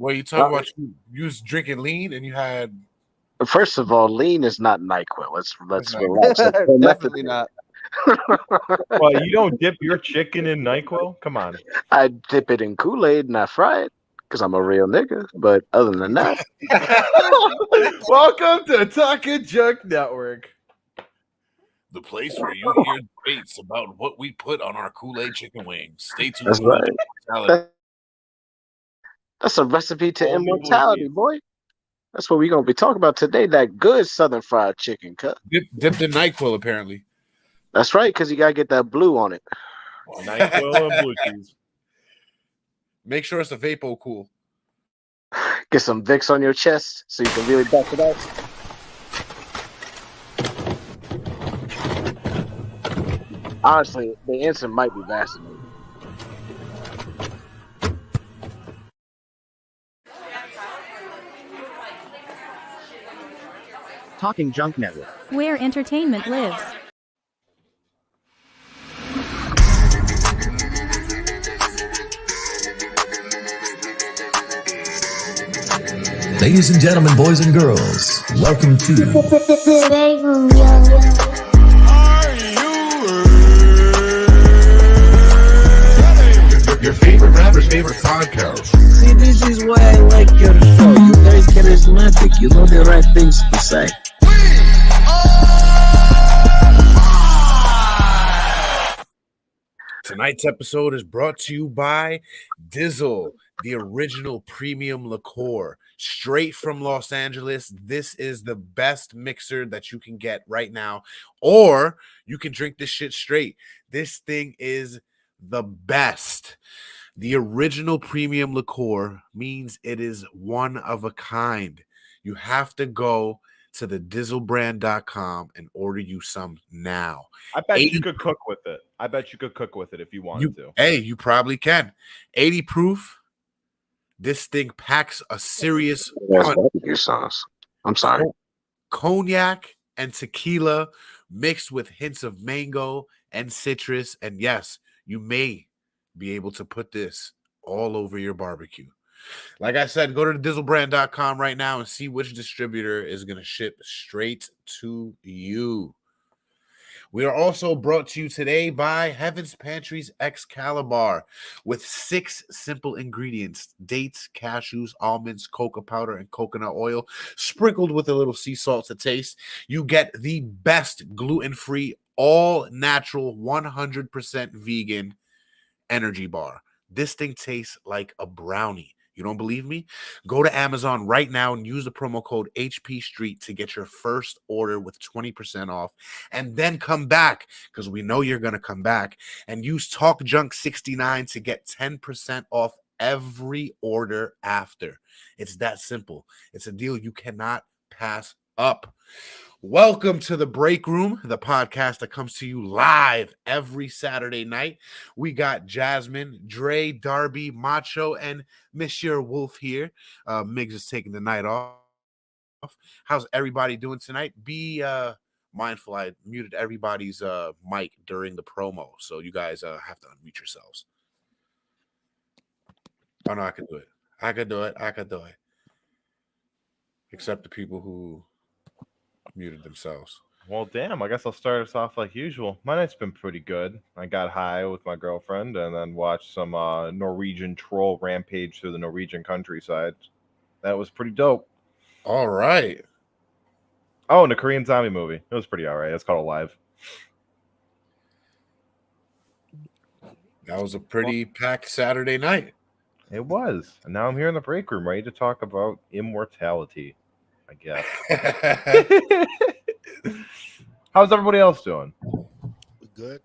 Well, you talking about you was drinking lean and you had. First of all, lean is not NyQuil. Let's Like, relax. Definitely not. Well, you don't dip your chicken in NyQuil? Come on. I dip it in Kool-Aid and I fry it because I'm a real nigga. But other than that, Welcome to Talking Junk Network. the place where you hear debates about what we put on our Kool-Aid chicken wings. Stay tuned. that's right. Immortality. That's a recipe to Only immortality, boy. That's what we're gonna be talking about today. That good Southern fried chicken cut. Dipped in NyQuil, apparently. That's right, because you gotta get that blue on it. NyQuil and blue cheese. Make sure it's a Vapo Cool. Get some Vicks on your chest so you can really bust it out. Honestly, the answer might be Vaseline. Talking Junk Network. Where entertainment lives. Ladies and gentlemen, boys and girls, welcome to BreakRoom, yo. Your favorite rapper's favorite podcast. See, this is why I like your show. You guys charismatic. You know the right things to say. Tonight's episode is brought to you by Dizzle, the original premium liqueur, straight from Los Angeles. This is the best mixer that you can get right now, or you can drink this shit straight. This thing is the best. The original premium liqueur means it is one of a kind. You have to go to the dizzlebrand.com and order you some now. I bet you could cook with it. I bet you could cook with it if you wanted to. Hey, you probably can. 80 proof. This thing packs a serious Barbecue sauce. I'm sorry. Cognac and tequila mixed with hints of mango and citrus. And yes, you may be able to put this all over your barbecue. Like I said, go to dizzlebrand.com right now and see which distributor is going to ship straight to you. We are also brought to you today by Heaven's Pantry's Excalibur with 6 simple ingredients: dates, cashews, almonds, cocoa powder, and coconut oil, sprinkled with a little sea salt to taste. You get the best gluten-free, all-natural, 100% vegan energy bar. This thing tastes like a brownie. You don't believe me? Go to Amazon right now and use the promo code HP Street to get your first order with 20% off. And then come back, because we know you're going to come back, and use TalkJunk69 to get 10% off every order after. It's that simple. It's a deal you cannot pass up. Welcome to the Break Room, the podcast that comes to you live every Saturday night. We got Jasmine, Dre, Darby, Macho, and Monsieur Wolf here. Miggs is taking the night off. How's everybody doing tonight? Be mindful, I muted everybody's mic during the promo, so you guys have to unmute yourselves. Oh, no, I can do it. I can do it. Except the people who muted themselves. Well, damn, I guess I'll start us off like usual. My night's been pretty good. I got high with my girlfriend and then watched some Norwegian troll rampage through the Norwegian countryside. That was pretty dope. All right. Oh, and a Korean zombie movie. It was pretty all right. It's called Alive. That was a pretty packed Saturday night. It was. And now I'm here in the break room ready to talk about immortality, I guess. How's everybody else doing? We good.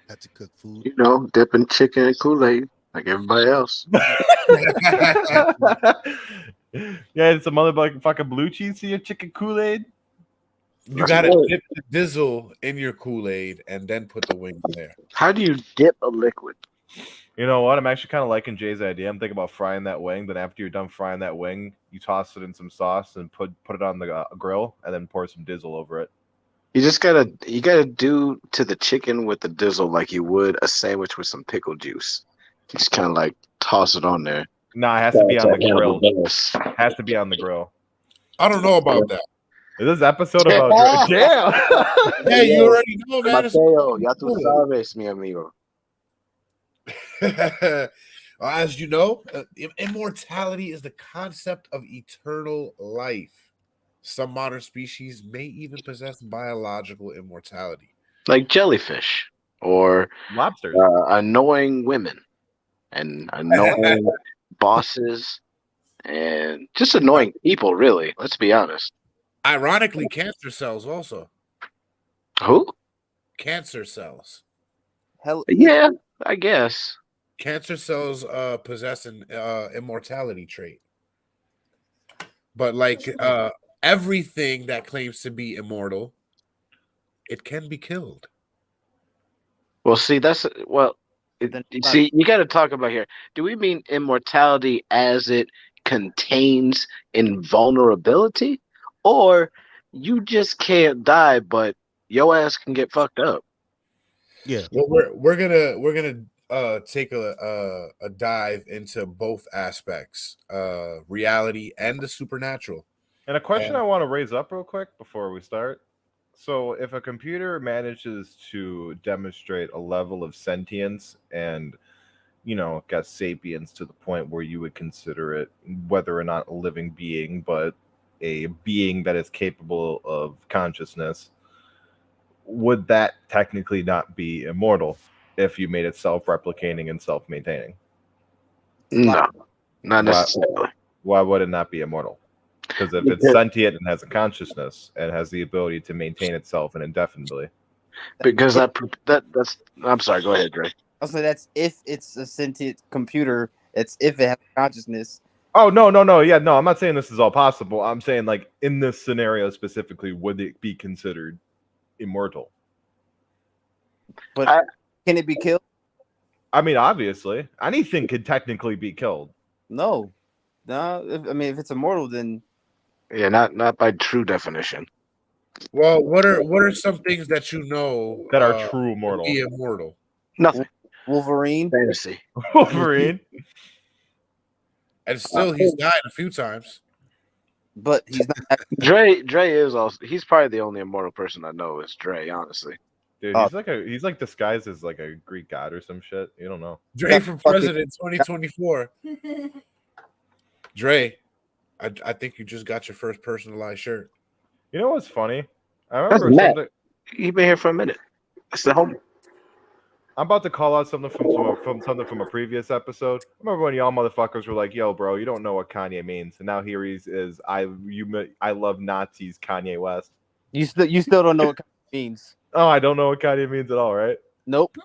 Had to cook food. You know, dipping chicken in Kool-Aid like everybody else. Yeah, it's a motherfucking blue cheese to your chicken Kool-Aid. You gotta dip the Dizzle in your Kool-Aid and then put the wing there. How do you dip a liquid? You know what? I'm actually kind of liking Jay's idea. I'm thinking about frying that wing. Then after you're done frying that wing, you toss it in some sauce and put it on the grill, and then pour some Dizzle over it. You gotta do to the chicken with the Dizzle like you would a sandwich with some pickle juice. Just kind of like toss it on there. Nah, it has to be on the grill. Yes. Has to be on the grill. I don't know about that. Is this episode about damn? Hey, you already know, man. It's Mateo, ya tú sabes, mi amigo. As you know, immortality is the concept of eternal life. Some modern species may even possess biological immortality. Like jellyfish or Lobsters. annoying women and annoying bosses and just annoying people, really. Let's be honest. Ironically, cancer cells also. Who? Cancer cells. Hell, Yeah, I guess. Cancer cells possess an immortality trait. But like everything that claims to be immortal, it can be killed. Well, see, you got to talk about here. Do we mean immortality as it contains invulnerability, or you just can't die, but your ass can get fucked up? Yeah. Well, we're gonna take a dive into both aspects, reality and the supernatural. And a question And- I want to raise up real quick before we start. So, if a computer manages to demonstrate a level of sentience and, got sapience to the point where you would consider it whether or not a living being, but a being that is capable of consciousness, would that technically not be immortal if you made it self-replicating and self-maintaining? No, not necessarily. Why would it not be immortal? Because if it's sentient and has a consciousness and has the ability to maintain itself and indefinitely. Because that's. I'm sorry. Go ahead, Dre. Also, that's if it's a sentient computer. It's if it has consciousness. Oh, no. Yeah, no, I'm not saying this is all possible. I'm saying, like, in this scenario specifically, would it be considered immortal? But can it be killed? I mean, obviously. Anything could technically be killed. No. If it's immortal, then Yeah, not by true definition. Well, what are some things that you know That are true immortal? Be immortal. Nothing. Wolverine. Fantasy. Wolverine. And still, he's died a few times. But he's not. Dre is also. He's probably the only immortal person I know is Dre. Honestly. Dude, he's like disguised as like a Greek god or some shit. You don't know. Dre for president 2024. Dre, I think you just got your first personalized shirt. You know what's funny? I That's remember Matt. something. He's been here for a minute. That's the home. I'm about to call out something from a previous episode. I remember when y'all motherfuckers were like, "Yo, bro, you don't know what Kanye means," and now here he is. I love Nazis, Kanye West. You still don't know what Kanye means. Oh, I don't know what Kanye means at all, right? Nope.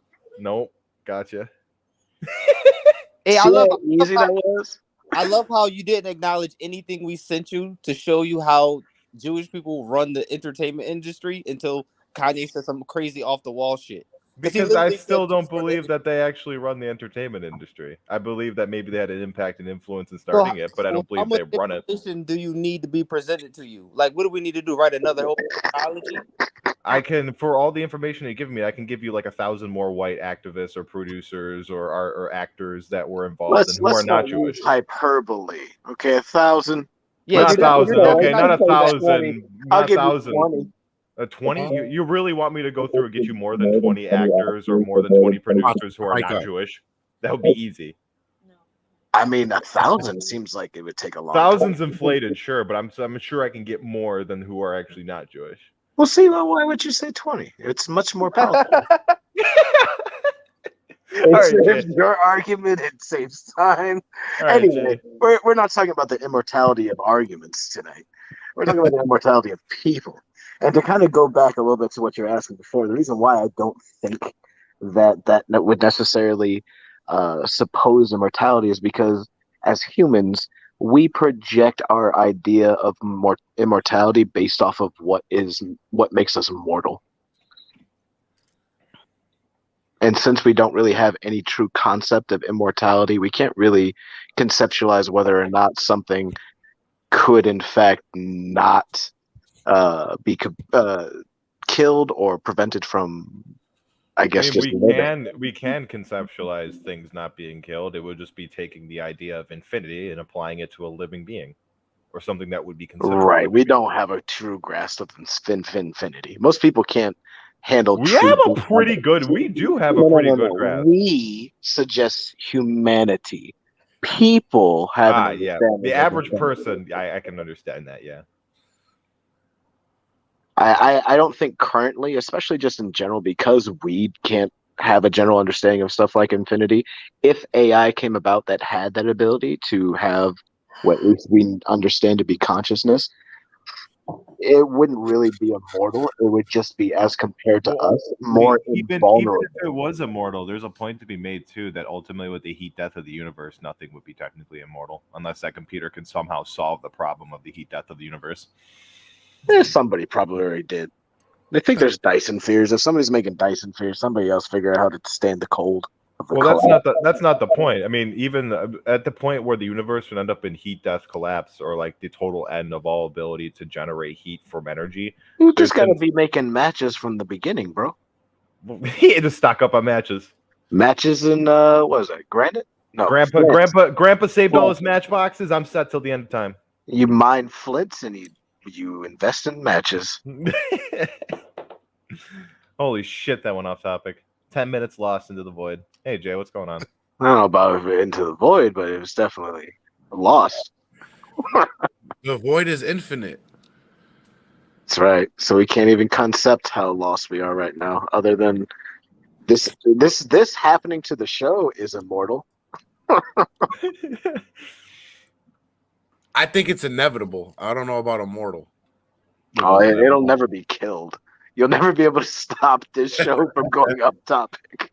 Gotcha. Hey, See how easy that was. I love how you didn't acknowledge anything we sent you to show you how Jewish people run the entertainment industry until Kanye said some crazy off the wall shit. Because I still don't believe that they actually run the entertainment industry. I believe that maybe they had an impact and influence in starting it, but I don't believe they run it. How much information do you need to be presented to you? Like, what do we need to do? Write another whole apology? I can, for all the information you give me, I can give you like 1,000 more white activists or producers or actors that were involved and who are not Jewish. Hyperbole. Okay, 1,000. Yeah, not 1,000. Okay, not 1,000. I'll Not give 1,000. you 20. 20? You really want me to go through and get you more than 20 actors or more than 20 producers who are not Jewish? That would be easy. I mean, 1,000 seems like it would take a long Thousands time. inflated, sure, but I'm sure I can get more than who are actually not Jewish. Well, see, why would you say 20? It's much more powerful. It's your argument. It saves time. Anyway, we're not talking about the immortality of arguments tonight. We're talking about the immortality of people. And to kind of go back a little bit to what you're asking before, the reason why I don't think that would necessarily suppose immortality is because as humans, we project our idea of immortality based off of what makes us mortal. And since we don't really have any true concept of immortality, we can't really conceptualize whether or not something could in fact not be killed or prevented from I guess just living. we can conceptualize things not being killed. It would just be taking the idea of infinity and applying it to a living being, or something that would be considered. Right. We don't have a true grasp of infinity. Most people can't handle. We have a pretty good. We do have a pretty good grasp. We suggest humanity. People have. The average person. I can understand that. Yeah. I don't think currently, especially just in general, because we can't have a general understanding of stuff like infinity. If AI came about that had that ability to have what at least we understand to be consciousness, it wouldn't really be immortal. It would just be, as compared to us, more invulnerable. Even if it was immortal, there's a point to be made too that ultimately, with the heat death of the universe, nothing would be technically immortal unless that computer can somehow solve the problem of the heat death of the universe. Somebody probably already did. They think there's Dyson spheres. If somebody's making Dyson spheres, somebody else figure out how to stand the cold. Well, that's not the point. I mean, even at the point where the universe would end up in heat death collapse, or like the total end of all ability to generate heat from energy, you just gotta be making matches from the beginning, bro. He had to stock up on matches. Matches in what was that? Granite? No. Grandpa saved all his matchboxes. I'm set till the end of time. You mine flints and you invest in matches. Holy shit, that went off topic. 10 minutes lost into the void. Hey, Jay, what's going on? I don't know about into the void, but it was definitely lost. The void is infinite. That's right. So we can't even concept how lost we are right now, other than this happening to the show is immortal. I think it's inevitable. I don't know about immortal. Oh, it'll never be killed. You'll never be able to stop this show from going off topic.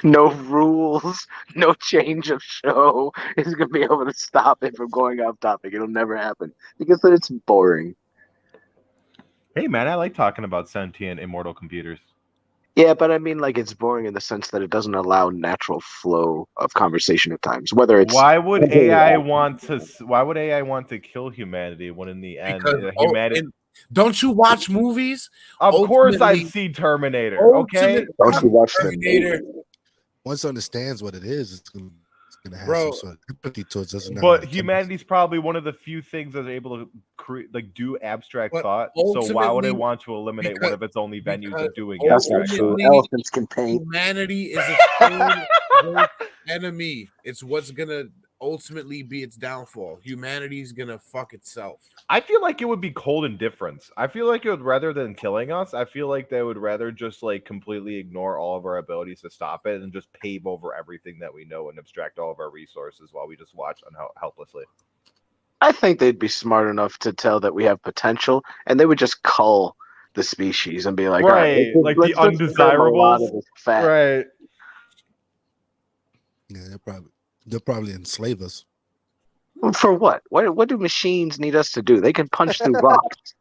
No rules, no change of show is going to be able to stop it from going off topic. It'll never happen because then it's boring. Hey, man, I like talking about sentient, immortal computers. Yeah, but I mean, like, it's boring in the sense that it doesn't allow natural flow of conversation at times. Whether it's why would AI want to kill humanity when in the end humanity? Don't you watch movies? Of course, I've seen Terminator. Okay, don't you watch Terminator? Once understands what it is, it's gonna have some sort of empathy towards us. But humanity's probably one of the few things that's able to do abstract thought. So why would I want to eliminate one of its only venues of doing abstract thought? Elephants can paint. Humanity is its own worst enemy. It's what's gonna ultimately be its downfall. Humanity's gonna fuck itself. I feel like it would be cold indifference. I feel like it would, rather than killing us, I feel like they would rather just like completely ignore all of our abilities to stop it and just pave over everything that we know and abstract all of our resources while we just watch helplessly. I think they'd be smart enough to tell that we have potential, and they would just cull the species and be like, right, like the undesirables, right? Yeah, they'll probably enslave us. For what? What do machines need us to do? They can punch through rocks.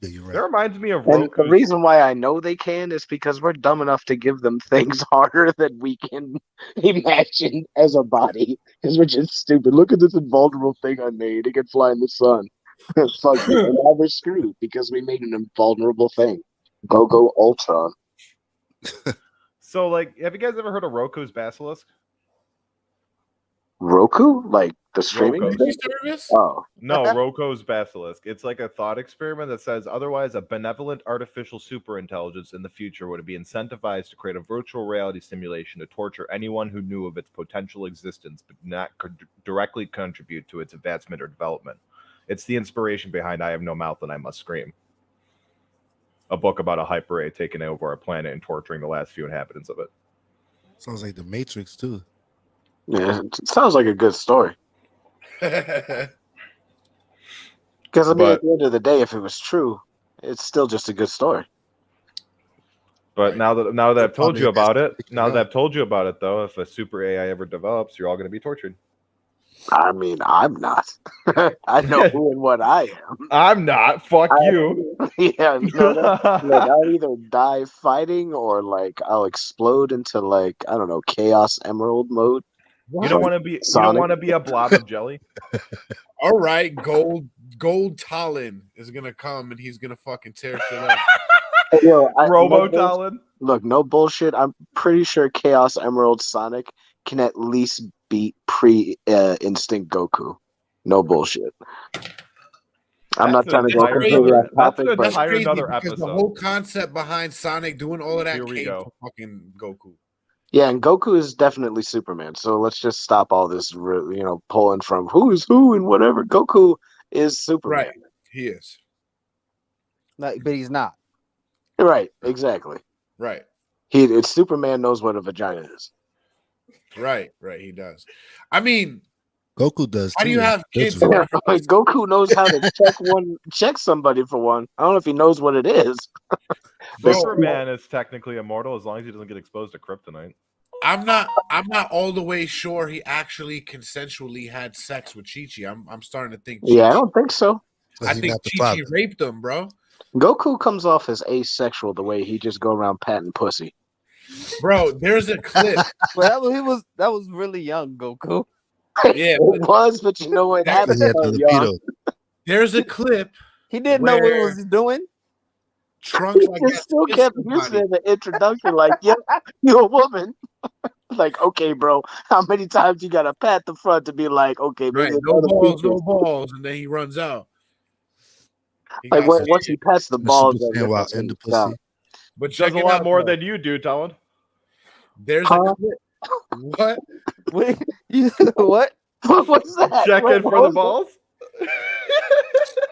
Yeah, you're right. That reminds me of And the reason why I know they can is because we're dumb enough to give them things harder than we can imagine as a body. Because we're just stupid. Look at this invulnerable thing I made. It can fly in the sun. Fuck you. And now we're screwed because we made an invulnerable thing. Go Ultron. So, like, have you guys ever heard of Roku's Basilisk? Roku? Like the streaming service? Oh. No, Roku's Basilisk. It's like a thought experiment that says otherwise a benevolent artificial superintelligence in the future would be incentivized to create a virtual reality simulation to torture anyone who knew of its potential existence but not directly contribute to its advancement or development. It's the inspiration behind I Have No Mouth and I Must Scream, a book about a hyper-ray taking over a planet and torturing the last few inhabitants of it. Sounds like The Matrix, too. Yeah, it sounds like a good story. Because I mean, at the end of the day, if it was true, it's still just a good story. But now that I've told you about it, though, if a super AI ever develops, you're all going to be tortured. I mean, I'm not. I know who and what I am. I'm not. Fuck you. Yeah, no, like, I'll either die fighting or like I'll explode into like, I don't know, Chaos Emerald mode. You don't want to be. Sonic. You don't want to be a blob of jelly. All right, Gold Talon is gonna come and he's gonna fucking tear shit up. Yo, Robo Talon. Look, no bullshit. I'm pretty sure Chaos Emerald Sonic can at least beat Instinct Goku. No bullshit. I'm not trying to go completely off topic, but That's crazy another because the episode. whole concept behind Sonic doing all of that Here we came go. from fucking Goku. yeah, and Goku is definitely Superman. So let's just stop all this, pulling from who's who and whatever. Goku is Superman. Right, he is. But he's not. Right, exactly. Right, It's Superman knows what a vagina is. right, he does. I mean, Goku does. how do you too. have kids? That's in Like, Goku knows how to check somebody for one. I don't know if he knows what it is. Bro, Superman is technically immortal as long as he doesn't get exposed to kryptonite. I'm not all the way sure he actually consensually had sex with Chi-Chi. I'm starting to think. Yeah, I don't think so. I think Chi-Chi raped him, bro. Goku comes off as asexual the way he just go around patting pussy. Bro, there's a clip. Well, that was really young, Goku. Yeah, It was, but you know what? He had the libido. There's a clip. He didn't know what he was doing. Trunks, I He guess, still kept using the introduction like, "Yep, you're a woman." Like, okay, bro, how many times you gotta pat the front to be like, okay, maybe right, no balls, and then he runs out. Like once he pats the balls, in the pussy. But Does a lot more than you do, Talon. There's a clip. What? Wait, what? What's that? Checking for the balls.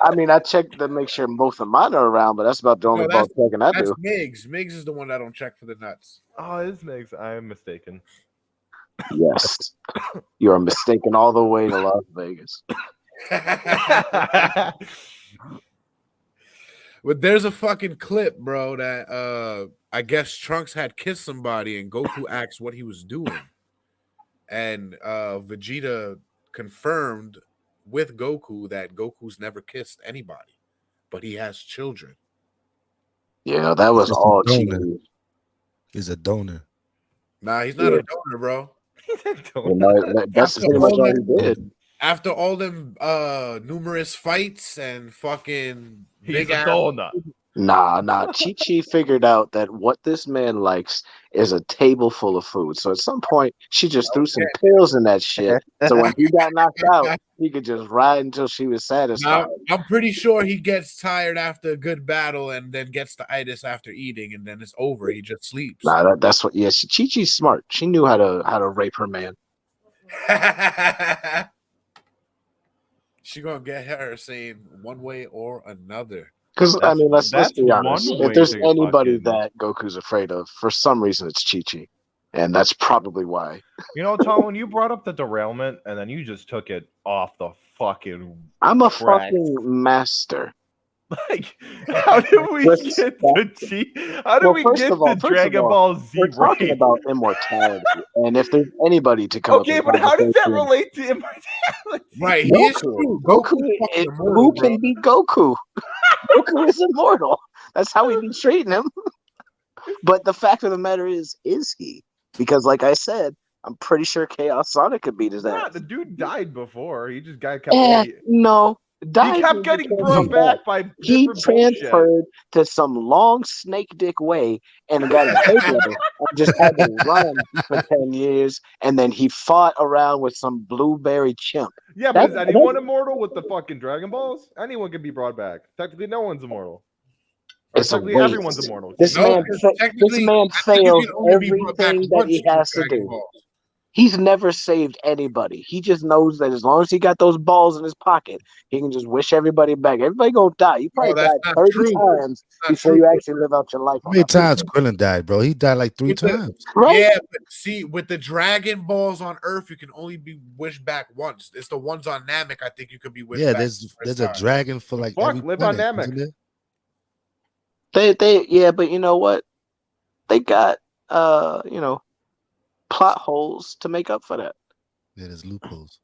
I mean, I checked to make sure both of mine are around, but that's about the only ball checking I do. Miggs. Miggs is the one that don't check for the nuts. Oh, it is Miggs. I am mistaken. Yes, you are mistaken all the way to Las Vegas. But there's a fucking clip, bro, that I guess Trunks had kissed somebody and Goku asked what he was doing. And Vegeta confirmed with Goku that Goku's never kissed anybody, but he has children. Yeah, that was all cheating. He's a donor. Nah, he's not a donor, bro. That's pretty much all he did. After all them numerous fights and fucking He's a donut. Nah. Chi-Chi figured out that what this man likes is a table full of food. So at some point, she just threw some pills in that shit. So when he got knocked out, he could just ride until she was satisfied. Now, I'm pretty sure he gets tired after a good battle and then gets the itis after eating, and then it's over. He just sleeps. Nah, that's what. Yeah, Chi-Chi's smart. She knew how to rape her man. She gonna get her saying one way or another. Because I mean, let's be honest. If there's anybody fucking... that Goku's afraid of, for some reason, it's Chi-Chi, and that's probably why. You know, Tom, when you brought up the derailment and then you just took it off the fucking. I'm a fucking master. Like, how did we get the Chi? How did we get the Dragon Ball Z? We're talking about immortality, and if there's anybody to come, okay, but how does that relate to immortality? Right, Goku who can beat Goku? Goku is immortal. That's how we be treating him. But the fact of the matter is he? Because, like I said, I'm pretty sure Chaos Sonic could beat his ass. Yeah, the dude died before. He just kept getting. No. He kept getting brought back by he transferred to some long snake dick way and got a takeover and just had to run for 10 years, and then he fought around with some blueberry chimp. Yeah, but is anyone immortal with the fucking Dragon Balls? Anyone can be brought back. Technically, no one's immortal. Technically, everyone's immortal. This man fails everything that he has to do. He's never saved anybody. He just knows that as long as he got those balls in his pocket, he can just wish everybody back. Everybody gonna die. You probably died 30 times before you actually live out your life. How many times Krillin died, bro? He died like 3 times. Right? Yeah, but see, with the Dragon Balls on Earth, you can only be wished back once. It's the ones on Namek, I think you could be wished back. Yeah, there's a dragon for like every live planet, on Namek. They but you know what? They got plot holes to make up for that. Yeah, there's loopholes.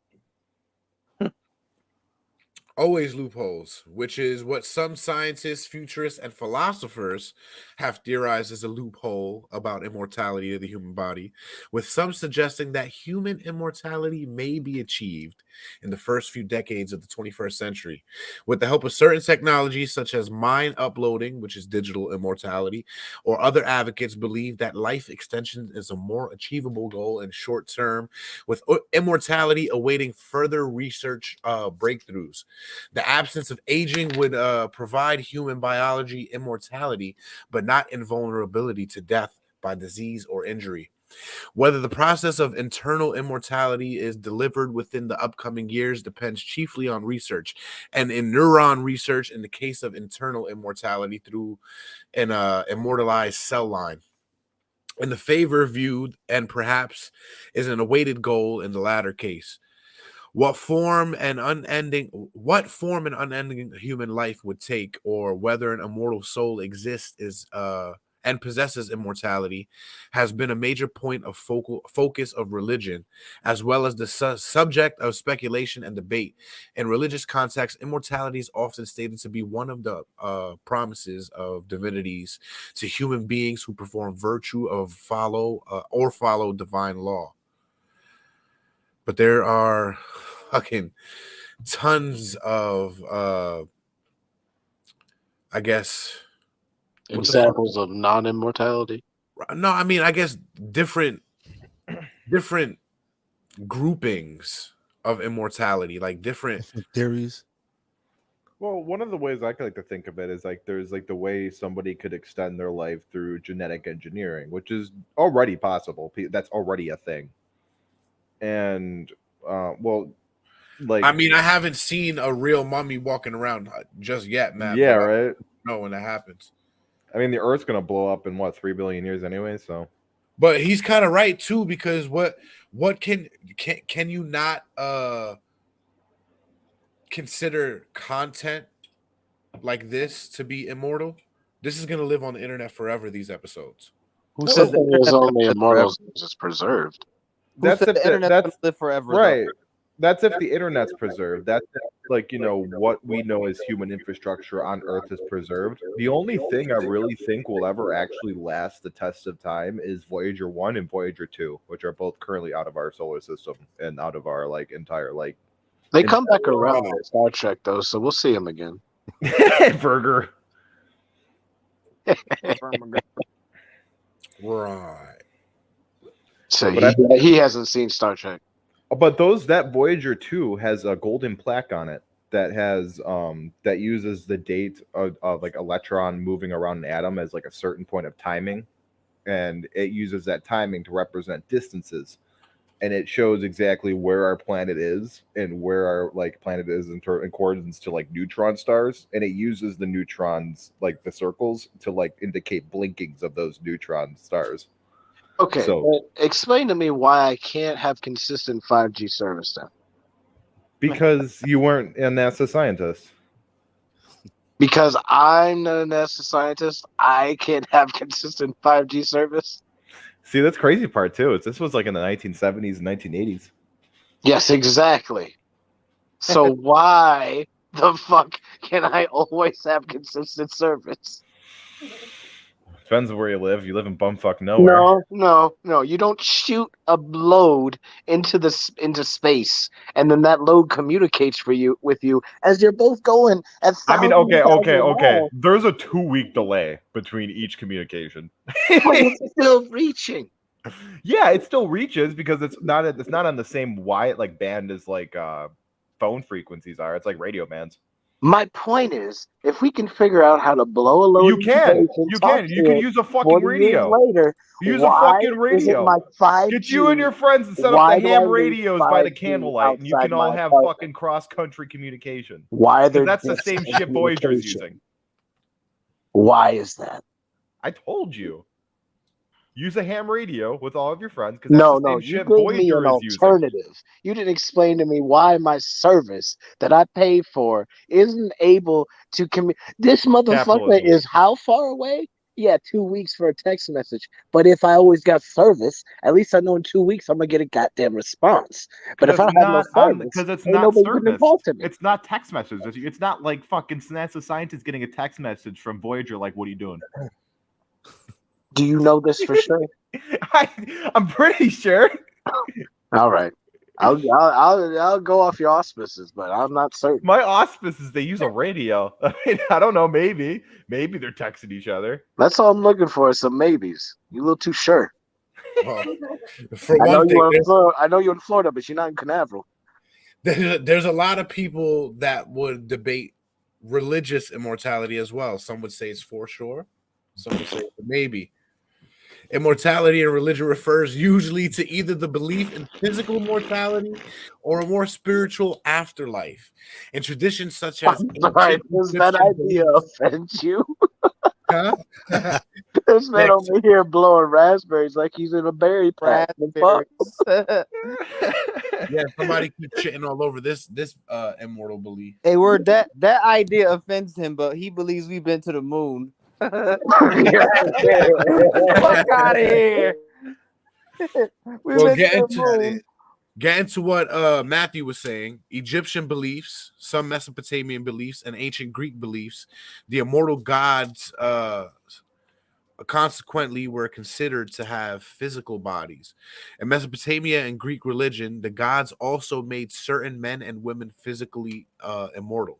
Always loopholes, which is what some scientists, futurists, and philosophers have theorized as a loophole about immortality of the human body, with some suggesting that human immortality may be achieved in the first few decades of the 21st century with the help of certain technologies such as mind uploading, which is digital immortality, or other advocates believe that life extension is a more achievable goal in short term, with immortality awaiting further research breakthroughs. The absence of aging would provide human biology immortality, but not invulnerability to death by disease or injury. Whether the process of internal immortality is delivered within the upcoming years depends chiefly on research. And in neuron research, in the case of internal immortality through an immortalized cell line. In the favor viewed, and perhaps is an awaited goal in the latter case. What form an unending human life would take, or whether an immortal soul exists is and possesses immortality, has been a major point of focus of religion, as well as the subject of speculation and debate. In religious context, immortality is often stated to be one of the promises of divinities to human beings who perform virtue of follow divine law. But there are fucking tons of I guess examples of non-immortality. No, I mean, I guess different groupings of immortality, like different theories. Well, one of the ways I like to think of it is like there's like the way somebody could extend their life through genetic engineering, which is already possible. That's already a thing. And well, like, I mean, I haven't seen a real mummy walking around just yet, man. Yeah, right. No, when that happens. I mean, the Earth's gonna blow up in what 3 billion years anyway. So, but he's kind of right too, because what can you not consider content like this to be immortal? This is gonna live on the internet forever. These episodes. Who says that is only immortal is preserved? That's if the internet's gonna live forever, right. though? That's if the internet's preserved. That's if, like, you know, what we know as human infrastructure on Earth is preserved. The only thing I really think will ever actually last the test of time is Voyager 1 and Voyager 2, which are both currently out of our solar system and out of our like entire like. They come back around in Star Trek though, so we'll see them again. Burger. Right. So he hasn't seen Star Trek. But that Voyager 2 has a golden plaque on it that has that uses the date of like electron moving around an atom as like a certain point of timing, and it uses that timing to represent distances, and it shows exactly where our planet is and where our like planet is in accordance to like neutron stars, and it uses the neutrons, like the circles, to like indicate blinkings of those neutron stars. Okay, so explain to me why I can't have consistent 5G service then. Because you weren't a NASA scientist. Because I'm not a NASA scientist, I can't have consistent 5G service. See, that's crazy part too. This was like in the 1970s and 1980s. Yes, exactly. So why the fuck can I always have consistent service? Depends on where you live. You live in bumfuck nowhere. No. You don't shoot a load into space, and then that load communicates with you as you're both going. I mean, okay. There's a 2-week delay between each communication. But it's still reaching. Yeah, it still reaches because it's not on the same wide like band as like phone frequencies are. It's like radio bands. My point is, if we can figure out how to blow a load, you can use a fucking radio. Later, use a fucking radio. Get you and your friends and set up the ham radios by the candlelight, and you can all have fucking cross-country communication. Why? That's the same shit Voyager's using. Why is that? I told you. Use a ham radio with all of your friends. No, you gave me an alternative. You didn't explain to me why my service that I pay for isn't able to communicate. This motherfucker is how far away? yeah, 2 weeks for a text message. But if I always got service, at least I know in 2 weeks I'm gonna get a goddamn response. But if I don't have no service, because it's ain't not nobody gonna service. talk to me. It's not text messages. It's not like fucking NASA scientists getting a text message from Voyager like, "What are you doing?" Do you know this for sure? I'm pretty sure. All right. I'll go off your auspices, but I'm not certain. My auspices, they use a radio. I mean, I don't know. Maybe they're texting each other. That's all I'm looking for is some maybes. You a little too sure. Well, for I know one thing, you're in Florida, but you're not in Canaveral. there's a lot of people that would debate religious immortality as well. Some would say it's for sure. Some would say it's a maybe. Immortality in religion refers usually to either the belief in physical mortality or a more spiritual afterlife. In traditions such as Right, does that idea offend you? Huh? This man over here blowing raspberries like he's in a berry patch. Yeah, somebody keep shitting all over this immortal belief. Hey, word, that idea offends him, but he believes we've been to the moon. Fuck out of here. Well, get into what Matthew was saying. Egyptian beliefs, some Mesopotamian beliefs, and ancient Greek beliefs, the immortal gods consequently were considered to have physical bodies. In Mesopotamia and Greek religion, the gods also made certain men and women physically immortal.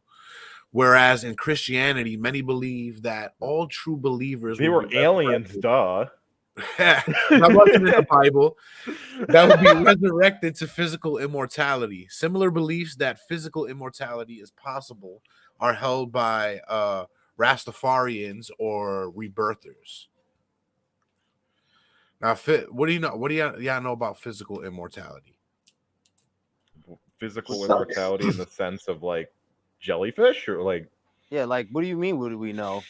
Whereas in Christianity, many believe that all true believers were aliens, duh. That wasn't in the Bible. That would be resurrected to physical immortality. Similar beliefs that physical immortality is possible are held by Rastafarians or rebirthers. Now, what do you know? What do y'all know about physical immortality? Physical immortality in the sense of like jellyfish, or like, yeah, like what do you mean? What do we know?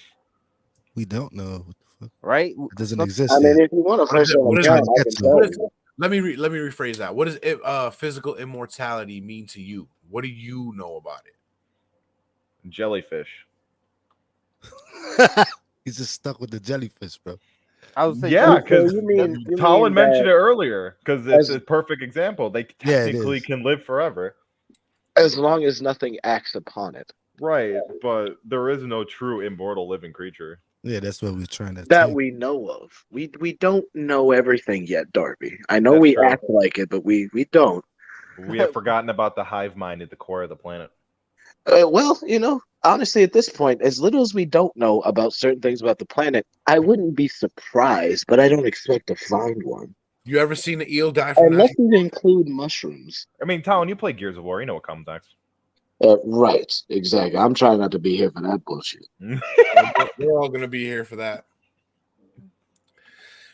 We don't know. Right? It doesn't exist. I mean, yet. if you want to push it, let me rephrase that. What does physical immortality mean to you? What do you know about it? Jellyfish. He's just stuck with the jellyfish, bro. I was saying, yeah, because you Colin mean mentioned that it earlier. Because it's a perfect example. They technically is. can live forever, as long as nothing acts upon it. right? But there is no true immortal living creature. Yeah, that's what we're trying to. That take. we know of. We don't know everything yet, Darby. I know That's we true. act like it, but we don't. We have forgotten about the hive mind at the core of the planet. Well, honestly, at this point, as little as we don't know about certain things about the planet, I wouldn't be surprised, but I don't expect to find one. You ever seen an eel die from Unless that? you include mushrooms. I mean, Talon, you play Gears of War. You know what comes next. Right, exactly. I'm trying not to be here for that bullshit. We're all gonna be here for that.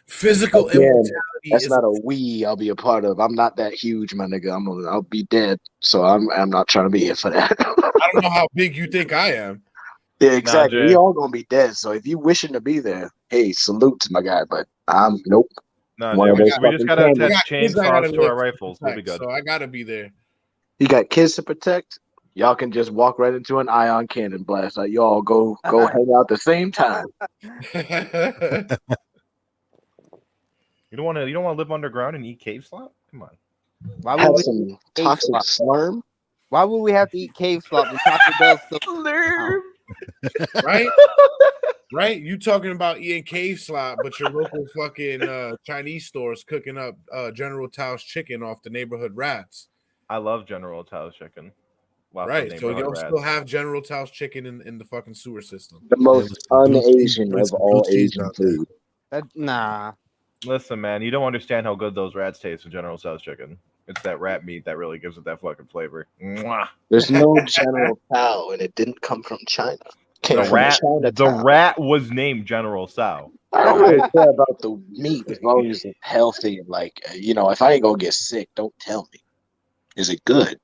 Physical immortality. That's not a I'll be a part of. I'm not that huge, my nigga. I'll be dead. So I'm not trying to be here for that. I don't know how big you think I am. Yeah, exactly. Nah, we all gonna be dead. So if you wishing to be there, hey, salute to my guy. But I'm nope. No, One of those we just gotta fucking attach kids I gotta chainsaws to our live to rifles. We'll be protect, good. So I gotta be there. You got kids to protect. Y'all can just walk right into an ion cannon blast. Like y'all go hang out at the same time. You don't want to live underground and eat cave slop? Come on. Why Have would we some toxic slurm. Why would we have to eat cave slop when Taco Bell still Slurm. Right? Right? You talking about eating cave slop, but your local fucking Chinese stores cooking up General Tao's chicken off the neighborhood rats. I love General Tao's chicken. Lots of Right. So neighborhood you'll rats. still have General Tao's chicken in the fucking sewer system. The most un-Asian of all cheese Asian out there. food. Nah. Listen, man, you don't understand how good those rats taste with General Tao's chicken. It's that rat meat that really gives it that fucking flavor. Mwah. There's no General Tao, and it didn't come from China. Came from The rat was named General Tao. I don't really care about the meat as long as it's healthy. Like, if I ain't gonna get sick, don't tell me. Is it good?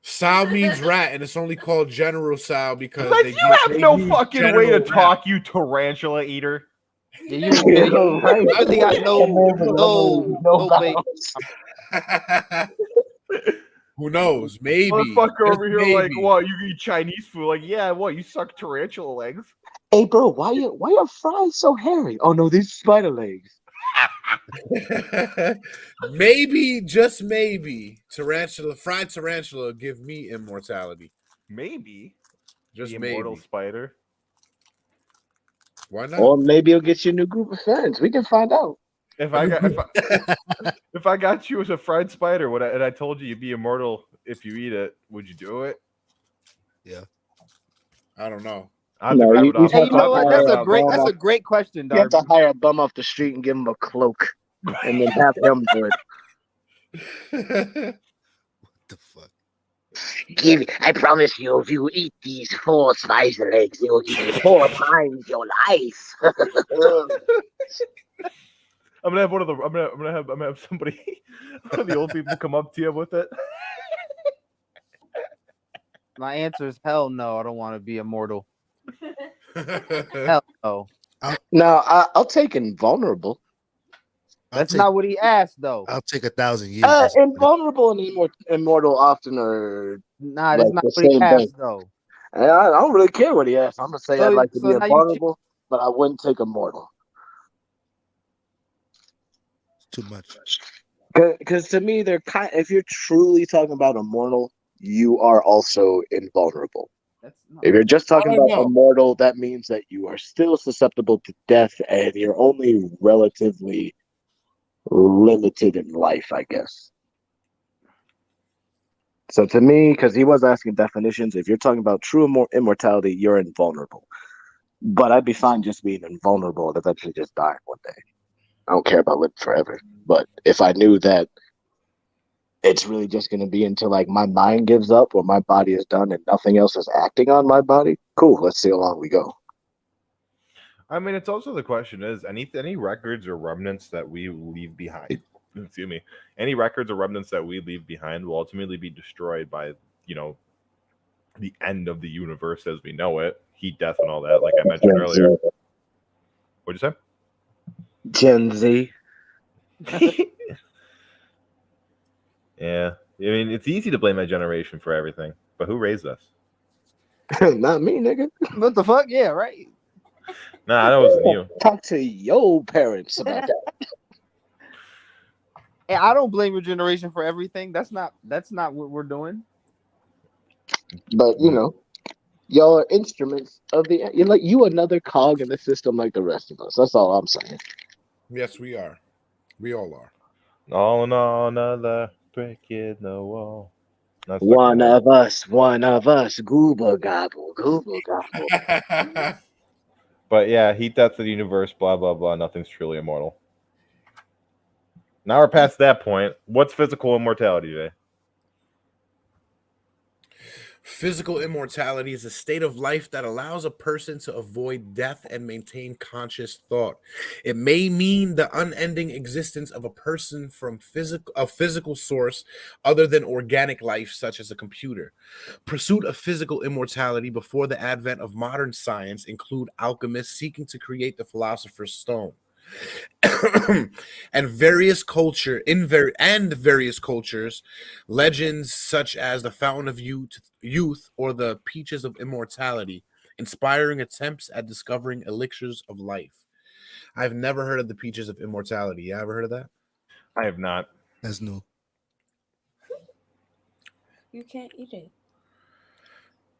Sow means rat, and it's only called General Sow because You have no fucking way to talk, you tarantula eater. Yeah, you really got no way. Who knows? Maybe. Motherfucker over here, like, maybe. what? You eat Chinese food? Like, yeah, what? You suck tarantula legs? Hey, bro, why your fries so hairy? Oh no, these spider legs. Maybe, just maybe, fried tarantula give me immortality. Maybe Just the immortal maybe. spider. Why not? Or maybe you'll get you a new group of friends. We can find out. If I got you as a fried spider, and I told you you'd be immortal if you eat it, would you do it? Yeah. I don't know. I have to No, grab you, it you'd off. Hey, have you to know what? hire That's a a bum great off. question, You have Darby. to hire a bum off the street and give him a cloak, and then have him do it. The fuck? I promise you, if you eat these 4 spider legs, it will give you 4 times your life. I'm gonna have one of the. I'm gonna have somebody, one of the old people, come up to you with it. My answer is hell no. I don't want to be immortal. Hell no. Now, I'll take invulnerable. That's not what he asked, though. I'll take 1,000 years. Invulnerable and immortal often are Nah, like that's not the what he same thing. asked, though. And I don't really care what he asked. I'm gonna say I'd like to be now you invulnerable, but I wouldn't take immortal. Too much. Because to me, they're kind. If you're truly talking about immortal, you are also invulnerable. If you're just talking about immortal, that means that you are still susceptible to death, and you're only relatively limited in life, I guess. So to me, because he was asking definitions, if you're talking about true immortality, you're invulnerable. But I'd be fine just being invulnerable and eventually just dying one day. I don't care about living forever. But if I knew that it's really just going to be until like my mind gives up or my body is done and nothing else is acting on my body, cool. Let's see how long we go. I mean, it's also the question is any records or remnants that we leave behind. Excuse me. Any records or remnants that we leave behind will ultimately be destroyed by the end of the universe as we know it, heat, death, and all that. Like I mentioned earlier. What'd you say? Gen Z. Yeah. I mean, it's easy to blame my generation for everything, but who raised us? Not me, nigga. What the fuck? Yeah, right. Nah, that wasn't you. Talk to your parents about that. Hey, I don't blame your generation for everything. That's not what we're doing. But y'all are instruments of you're like another cog in the system like the rest of us. That's all I'm saying. Yes, we are. We all are. All in all, another brick in the wall. One of us, gooba gobble, gooba gobble. But yeah, heat, death of the universe, blah blah blah. Nothing's truly immortal. Now we're past that point. What's physical immortality today? Physical immortality is a state of life that allows a person to avoid death and maintain conscious thought. It may mean the unending existence of a person from a physical source other than organic life, such as a computer. Pursuit of physical immortality before the advent of modern science include alchemists seeking to create the philosopher's stone. and various cultures, legends such as the Fountain of Youth or the Peaches of Immortality, inspiring attempts at discovering elixirs of life. I've never heard of the Peaches of Immortality. You ever heard of that? I have not. That's new. You can't eat it.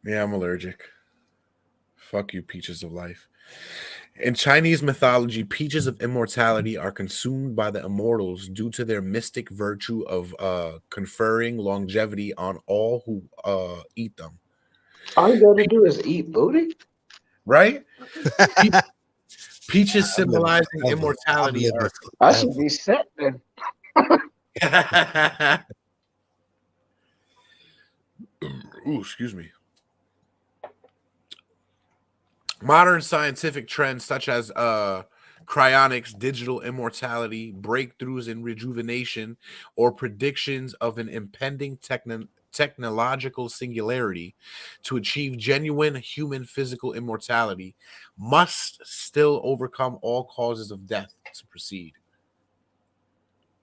Yeah, I'm allergic. Fuck you, Peaches of Life. In Chinese mythology, peaches of immortality are consumed by the immortals due to their mystic virtue of conferring longevity on all who eat them. All you gotta do is eat booty, right? Peaches symbolizing immortality. I should be set then. Ooh, excuse me. Modern scientific trends such as cryonics, digital immortality, breakthroughs in rejuvenation, or predictions of an impending technological singularity to achieve genuine human physical immortality must still overcome all causes of death to proceed.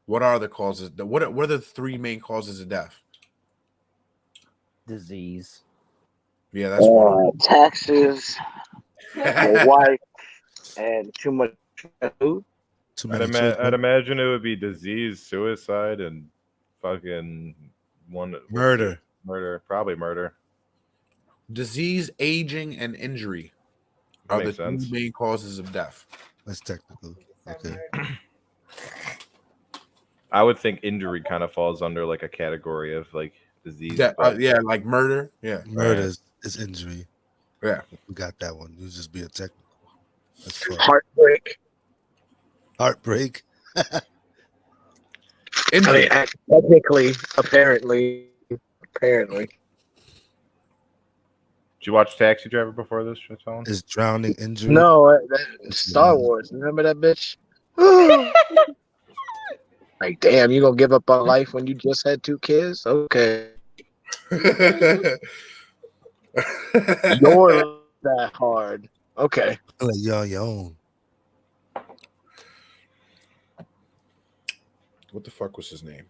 What are the causes? What are the 3 main causes of death? Disease. Yeah, that's one. Taxes. your wife, and too much food. Too I'd, many children. I'd imagine it would be disease, suicide, and fucking Murder. Murder, probably murder. Disease, aging, and injury That are the makes three sense. main causes of death. That's technical. Okay. I would think injury kind of falls under like a category of like disease. but Yeah, like murder. Yeah. Murder is injury. Yeah. We got that one. You just being technical. That's fun. Heartbreak. Heartbreak. Injury. Technically, apparently. Did you watch Taxi Driver before this, Colin? Is drowning injury? No, Star Wars. Remember that bitch? Like, damn, you gonna give up on life when you just had 2 kids? Okay. You're that hard. Okay. Like you're on your own. What the fuck was his name?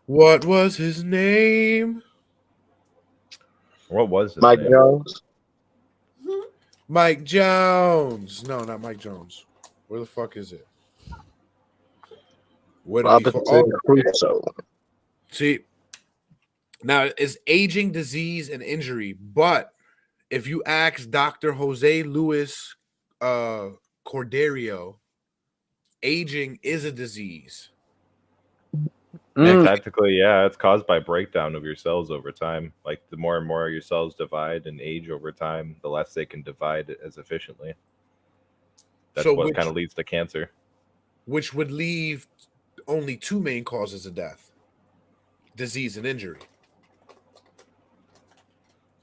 What was his name? What was it? Mike Jones? Mike Jones. No, not Mike Jones. Where the fuck is it? Where Robinson Crusoe. See, now it's aging, disease, and injury. But if you ask Dr. Jose Luis Corderio, aging is a disease. Technically, yeah, it's caused by breakdown of your cells over time. Like the more and more your cells divide and age over time, the less they can divide as efficiently. That's what kind of leads to cancer. Which would leave only 2 main causes of death: disease and injury.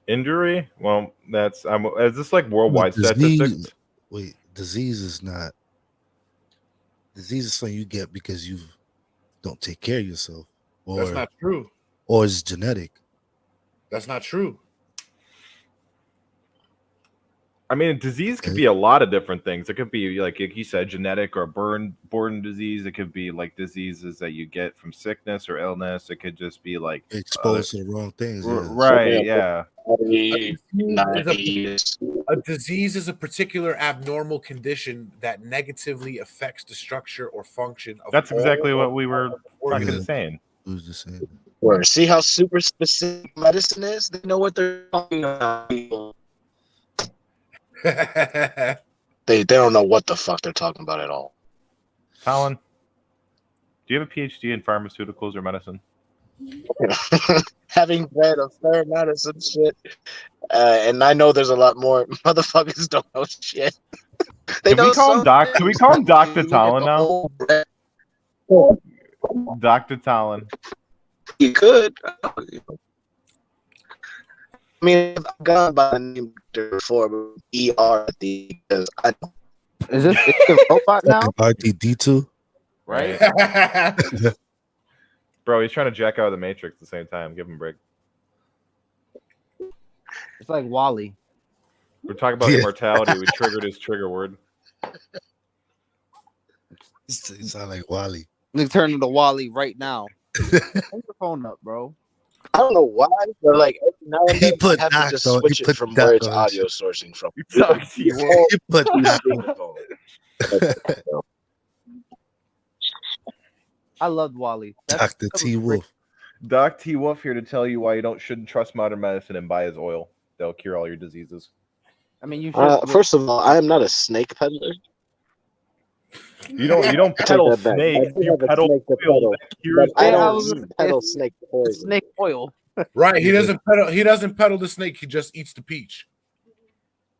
Injury? Well, is this like worldwide statistics? Wait, disease is not. Disease is something you get because you don't take care of yourself. Or, that's not true. Or it's genetic. That's not true. I mean, disease could be a lot of different things. It could be like you said, genetic or born disease. It could be like diseases that you get from sickness or illness. It could just be like exposed to the wrong things. Yeah. Right? Yeah. A disease is a particular abnormal condition that negatively affects the structure or function of. That's exactly what we were fucking saying. We was just saying. Where, see how super specific medicine is? They know what they're talking about. They don't know what the fuck they're talking about at all. Colin, do you have a PhD in pharmaceuticals or medicine? Having read a fair amount of some shit, and I know there's a lot more motherfuckers don't know shit. Can we call him Dr. Talon now? Dr. Talon. You could. I mean, I've gone by the name before, but ER at the because I know. Is this the robot now? RTD2? Right. Bro, he's trying to jack out of the Matrix at the same time. Give him a break. It's like Wally. We're talking about immortality. We triggered his trigger word. You sound like Wally. Let me turn into Wally right now. Turn your phone up, bro. I don't know why, but like every now and then put I have to just switch it from where it's audio sourcing from. He put I loved Wally. Dr. T. Wolf. Doc T. Wolf here to tell you why you shouldn't trust modern medicine and buy his oil. They'll cure all your diseases. I mean, you should. First of all, I am not a snake peddler. You don't peddle snakes. You peddle oil. I don't peddle snake oil. Snake oil. Right. He doesn't peddle the snake. He just eats the peach.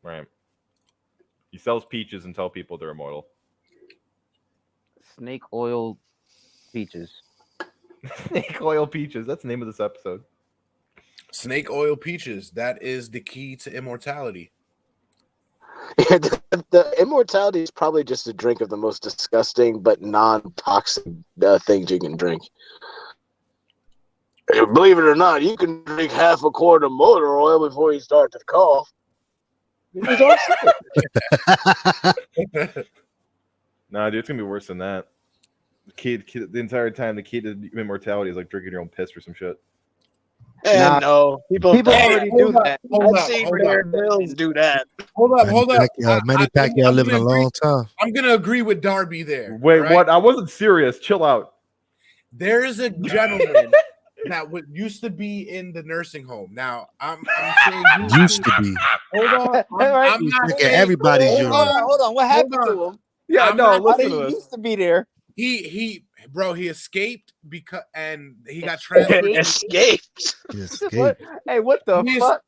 Right. He sells peaches and tell people they're immortal. Snake oil peaches. Snake oil peaches. That's the name of this episode. Snake oil peaches. That is the key to immortality. Yeah, the immortality is probably just a drink of the most disgusting but non-toxic things you can drink. Believe it or not, you can drink half a quart of motor oil before you start to cough. Nah, dude, it's gonna be worse than that. The entire time, the key to immortality is like drinking your own piss or some shit. And no, people already do that. I've seen Darren Mills do that. Hold up. Manny Pacquiao living a long time. I'm gonna agree with Darby there. Wait, right? what? I wasn't serious. Chill out. There is a gentleman that used to be in the nursing home. Now I'm saying Used to be. Hold on. I'm not Drinking saying, everybody's urine. Hold on. What happened to him? Yeah, I'm no, not listen saying to this. Used to be there. He escaped because he got transferred. Escaped. Hey, what the fuck?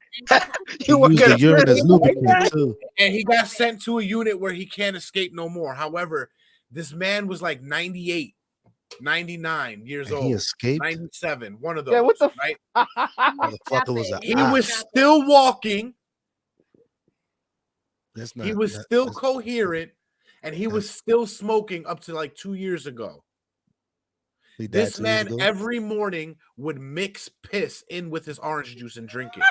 You used the urine as lubricant too. And he got sent to a unit where he can't escape no more. However, this man was like 98, 99 years And old. he escaped? 97, one of those. Yeah, what the right? Motherfucker was He was still walking. That's not, He was still coherent, and he was still smoking up to like 2 years ago. This man every morning would mix piss in with his orange juice and drink it.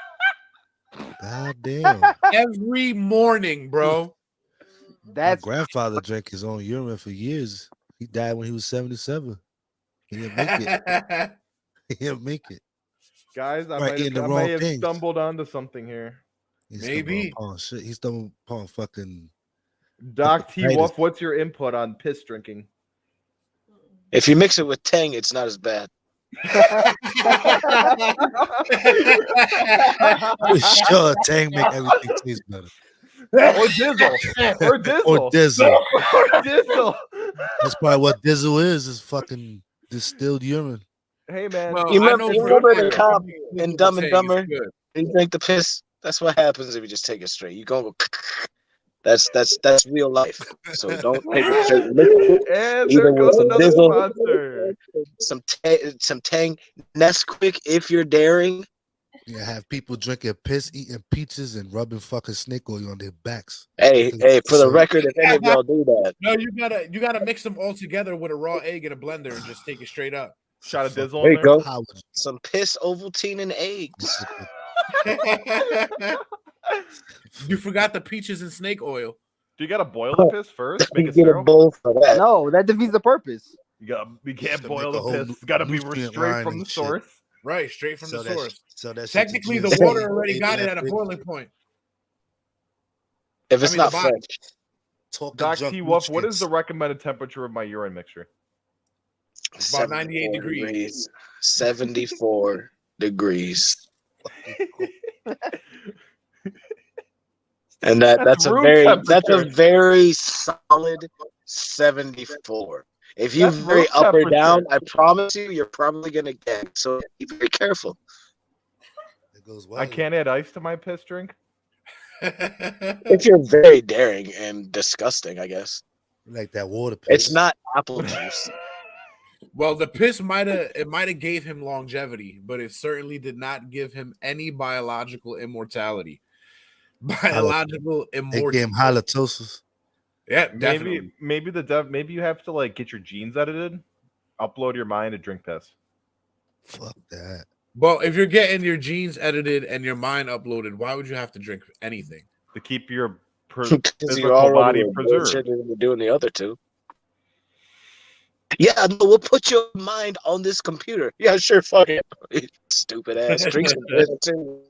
God damn. Every morning, bro. My grandfather drank his own urine for years. He died when he was 77. He didn't make it. He didn't make it. Guys, I Right, eating the wrong may have things. stumbled onto something here. Maybe. He stumbled upon fucking Doc T. hepatitis. Wolf, what's your input on piss drinking? If you mix it with Tang, it's not as bad. Sure, Tang make everything taste better. Or Dizzle. Or Dizzle. Or Dizzle. Or Dizzle. That's probably what Dizzle is fucking distilled urine. Hey, man. You remember the cop in Dumb and Dumber? He drank the piss. That's what happens if you just take it straight. You go. That's real life. So don't take it straight. And there goes another sponsor. Some Tang Nesquik if you're daring. Yeah, have people drinking piss, eating peaches, and rubbing fucking snake oil on their backs. Hey, for the record, if any of y'all do that, No, you gotta mix them all together with a raw egg in a blender and just take it straight up. Shot of Dizzle. There you go. Some piss, Ovaltine, and eggs. You forgot the peaches and snake oil. Do you gotta boil the piss first? Make it Get a sterile? bowl for that. No, that defeats the purpose. You can't boil make a the whole piss. It's gotta be nutrient straight line from the and shit. source. Right, straight from the source. So that's Technically, the water already got it at a boiling point. If it's not the body. fresh. Doc T. Wolf, what is the recommended temperature of my urine mixture? It's about 98 degrees. 74 degrees. And that's a very solid 74. If you vary up or down, I promise you're probably gonna get. So be very careful. It goes well. I can't add ice to my piss drink. If you're very daring and disgusting, I guess. Like that water piss. It's not apple juice. Well, the piss might have gave him longevity, but it certainly did not give him any biological immortality. Biological They immortality. gave him halitosis. Yeah, definitely. Maybe you have to like get your genes edited, upload your mind, and drink piss. Fuck that. Well, if you're getting your genes edited and your mind uploaded, why would you have to drink anything? To keep your Because physical you're body already preserved. doing the other two. Yeah, no, we'll put your mind on this computer. Yeah, sure, fuck it. Stupid ass. Drink some piss too.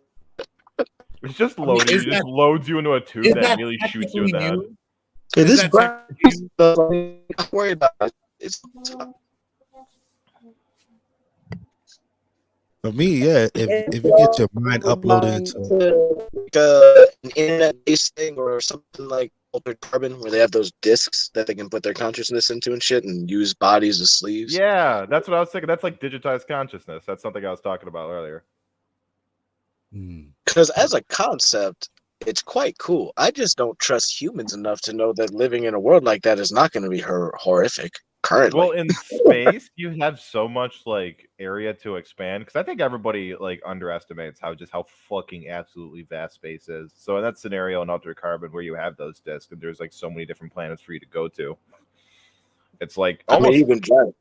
It's just loading. It just loads you into a tube that really shoots you in the head. Hey, this don't worry about it. It's fine. For me, yeah, if you get your mind uploaded into an internet-based thing or something like Altered Carbon, where they have those discs that they can put their consciousness into and shit, and use bodies as sleeves. Yeah, that's what I was thinking. That's like digitized consciousness. That's something I was talking about earlier. Because as a concept, it's quite cool. I just don't trust humans enough to know that living in a world like that is not going to be horrific currently. Well, in space, you have so much like area to expand. Because I think everybody like underestimates how fucking absolutely vast space is. So in that scenario in Altered Carbon, where you have those discs and there's like so many different planets for you to go to, it's like almost. You can drive.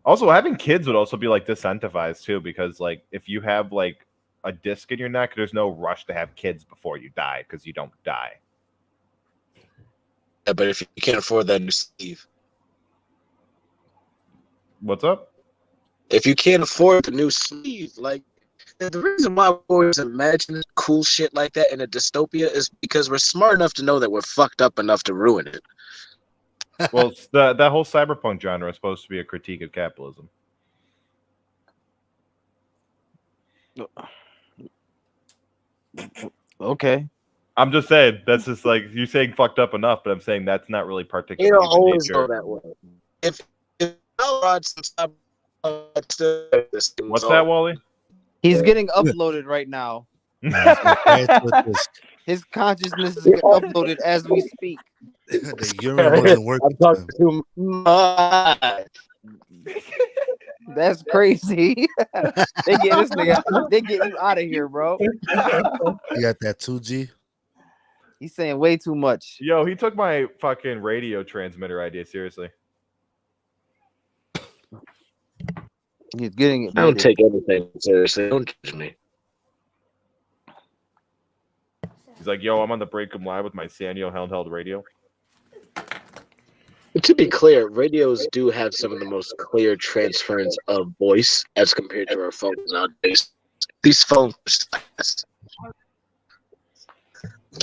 Also, having kids would also be like disincentivized too, because like if you have like a disc in your neck, there's no rush to have kids before you die because you don't die. Yeah, but if you can't afford that new sleeve. What's up? If you can't afford the new sleeve, like the reason why we always imagine cool shit like that in a dystopia is because we're smart enough to know that we're fucked up enough to ruin it. Well, that whole cyberpunk genre is supposed to be a critique of capitalism. Okay. I'm just saying that's just like you saying fucked up enough, but I'm saying that's not really You particular. don't always go that way. If What's that, Wally? He's getting uploaded right now. His consciousness is getting uploaded as we speak. The urine wasn't working. I'm talking too much. That's crazy. They get this nigga. They get you out of here, bro. You got that 2G? He's saying way too much. Yo, he took my fucking radio transmitter idea seriously. He's getting it. I don't take everything seriously. Don't judge me. He's like, yo, I'm on the BreakRoom Live with my Sanyo handheld radio. To be clear, radios do have some of the most clear transference of voice as compared to our phones nowadays. These phones are fast.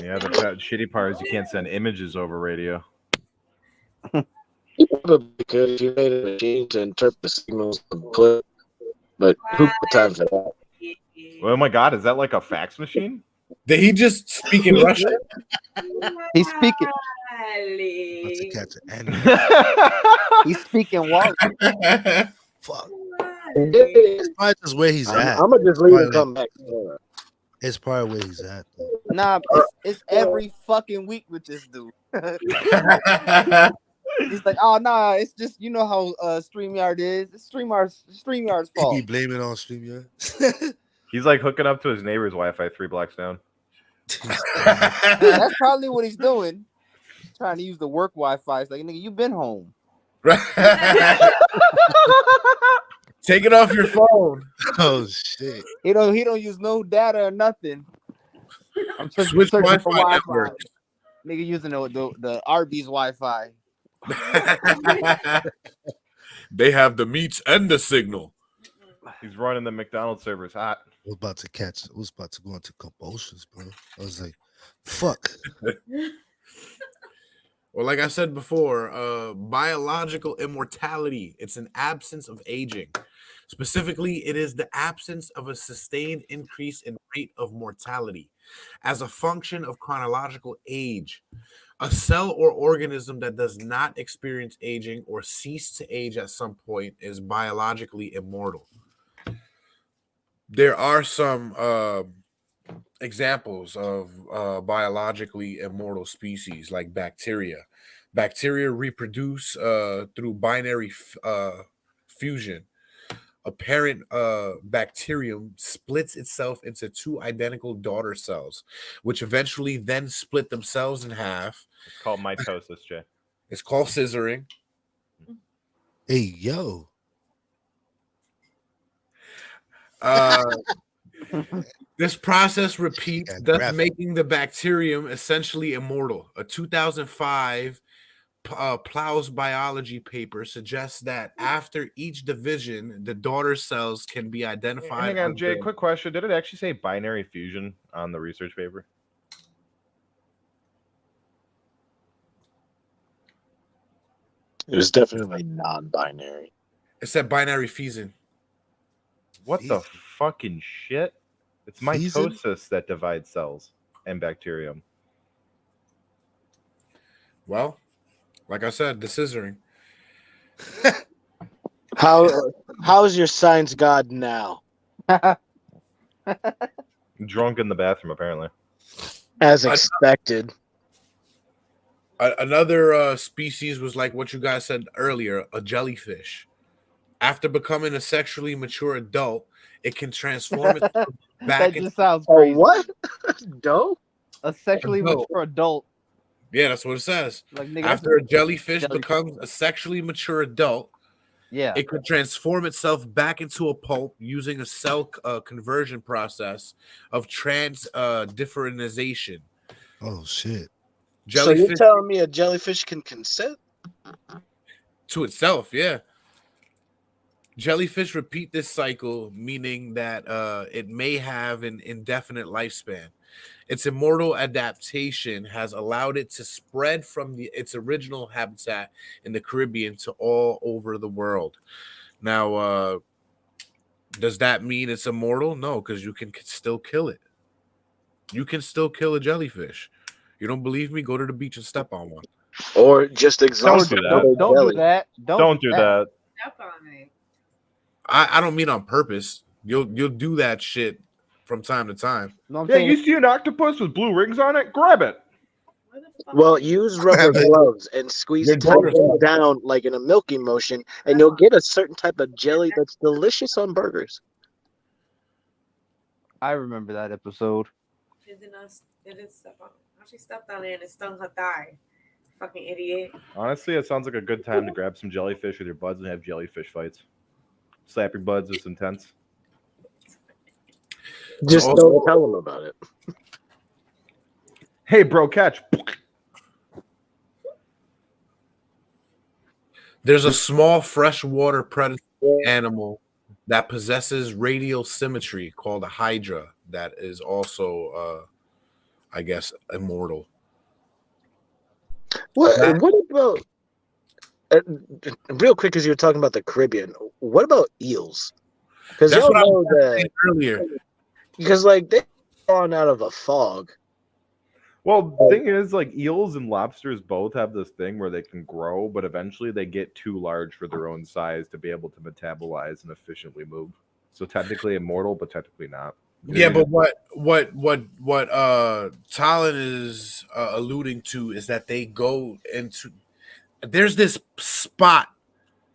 Yeah, the shitty part is you can't send images over radio. You probably could if you made a machine to interpret the signals of the clip, but who got time for that? Oh my god, is that like a fax machine? Did he just speak in Russian? He's speaking. To catch an animal. He's speaking Wally. Fuck. It's probably just where he's at. I'm gonna just leave and come back. It's probably where he's at. Though. Nah, it's every fucking week with this dude. He's like, oh nah, it's just you know how StreamYard is. It's StreamYard's fault. He blame it on StreamYard. He's like hooking up to his neighbor's Wi-Fi 3 blocks down. That's probably what he's doing. Trying to use the work Wi-Fi. It's like, nigga, you been home. Take it off your phone. Oh shit. He don't use no data or nothing. I'm Switch searching for Wi-Fi Wi-Fi. networks. Nigga using the Arby's Wi-Fi. They have the meats and the signal. He's running the McDonald's servers hot. I was about to go into compulsions, bro. I was like, fuck. Well, like I said before, biological immortality. It's an absence of aging. Specifically, it is the absence of a sustained increase in rate of mortality as a function of chronological age. A cell or organism that does not experience aging or cease to age at some point is biologically immortal. There are some examples of biologically immortal species like bacteria. Bacteria reproduce through binary fusion. A parent bacterium splits itself into two identical daughter cells, which eventually then split themselves in half. It's called mitosis, Jay. It's called scissoring. Hey, yo. This process repeats, thus making the bacterium essentially immortal. A 2005 Plow's biology paper suggests that after each division, the daughter cells can be identified. Hang on, Jay, quick question. Did it actually say binary fusion on the research paper? It was definitely non-binary. It said binary fusion. What the fucking shit? It's mitosis that divides cells and bacterium. Well, like I said, the scissoring. How's your science god now? Drunk in the bathroom, apparently. As expected. Another species was like what you guys said earlier, a jellyfish. After becoming a sexually mature adult, it can transform itself back into sounds crazy. What? Dope? A sexually mature adult. Yeah, that's what it says. Like, nigga, after a jellyfish becomes a sexually mature adult, it could transform itself back into a pulp using a cell conversion process of differentization. Oh shit! So you're telling me a jellyfish can consent to itself? Yeah. Jellyfish repeat this cycle, meaning that it may have an indefinite lifespan. Its immortal adaptation has allowed it to spread from its original habitat in the Caribbean to all over the world. Now, does that mean it's immortal? No, because you can still kill it. You can still kill a jellyfish. You don't believe me? Go to the beach and step on one. Or just exhaust do them that. with their Don't belly. do that. Don't do that. Step on me. I don't mean on purpose. You'll do that shit from time to time. No, I'm Yeah, saying you see an octopus with blue rings on it? Grab it. Where the fuck Well, is- use rubber gloves and squeeze Your tight daughter's- them down like in a milking motion, and you'll get a certain type of jelly that's delicious on burgers. I remember that episode. She didn't step on. She stepped on it and it stung her thigh. Fucking idiot. Honestly, it sounds like a good time to grab some jellyfish with your buds and have jellyfish fights. Slap your buds. It's intense. Just Also- don't tell them about it. Hey, bro, catch. There's a small freshwater predator animal that possesses radial symmetry called a hydra that is also, I guess, immortal. What That- about real quick? Because you were talking about the Caribbean. What about eels? Because That's y'all what I know was that saying earlier. because like they're on out of a fog. Well, the thing is, like, eels and lobsters both have this thing where they can grow, but eventually they get too large for their own size to be able to metabolize and efficiently move. So technically immortal, but technically not. Yeah, but what Talon is alluding to is that they go into there's this spot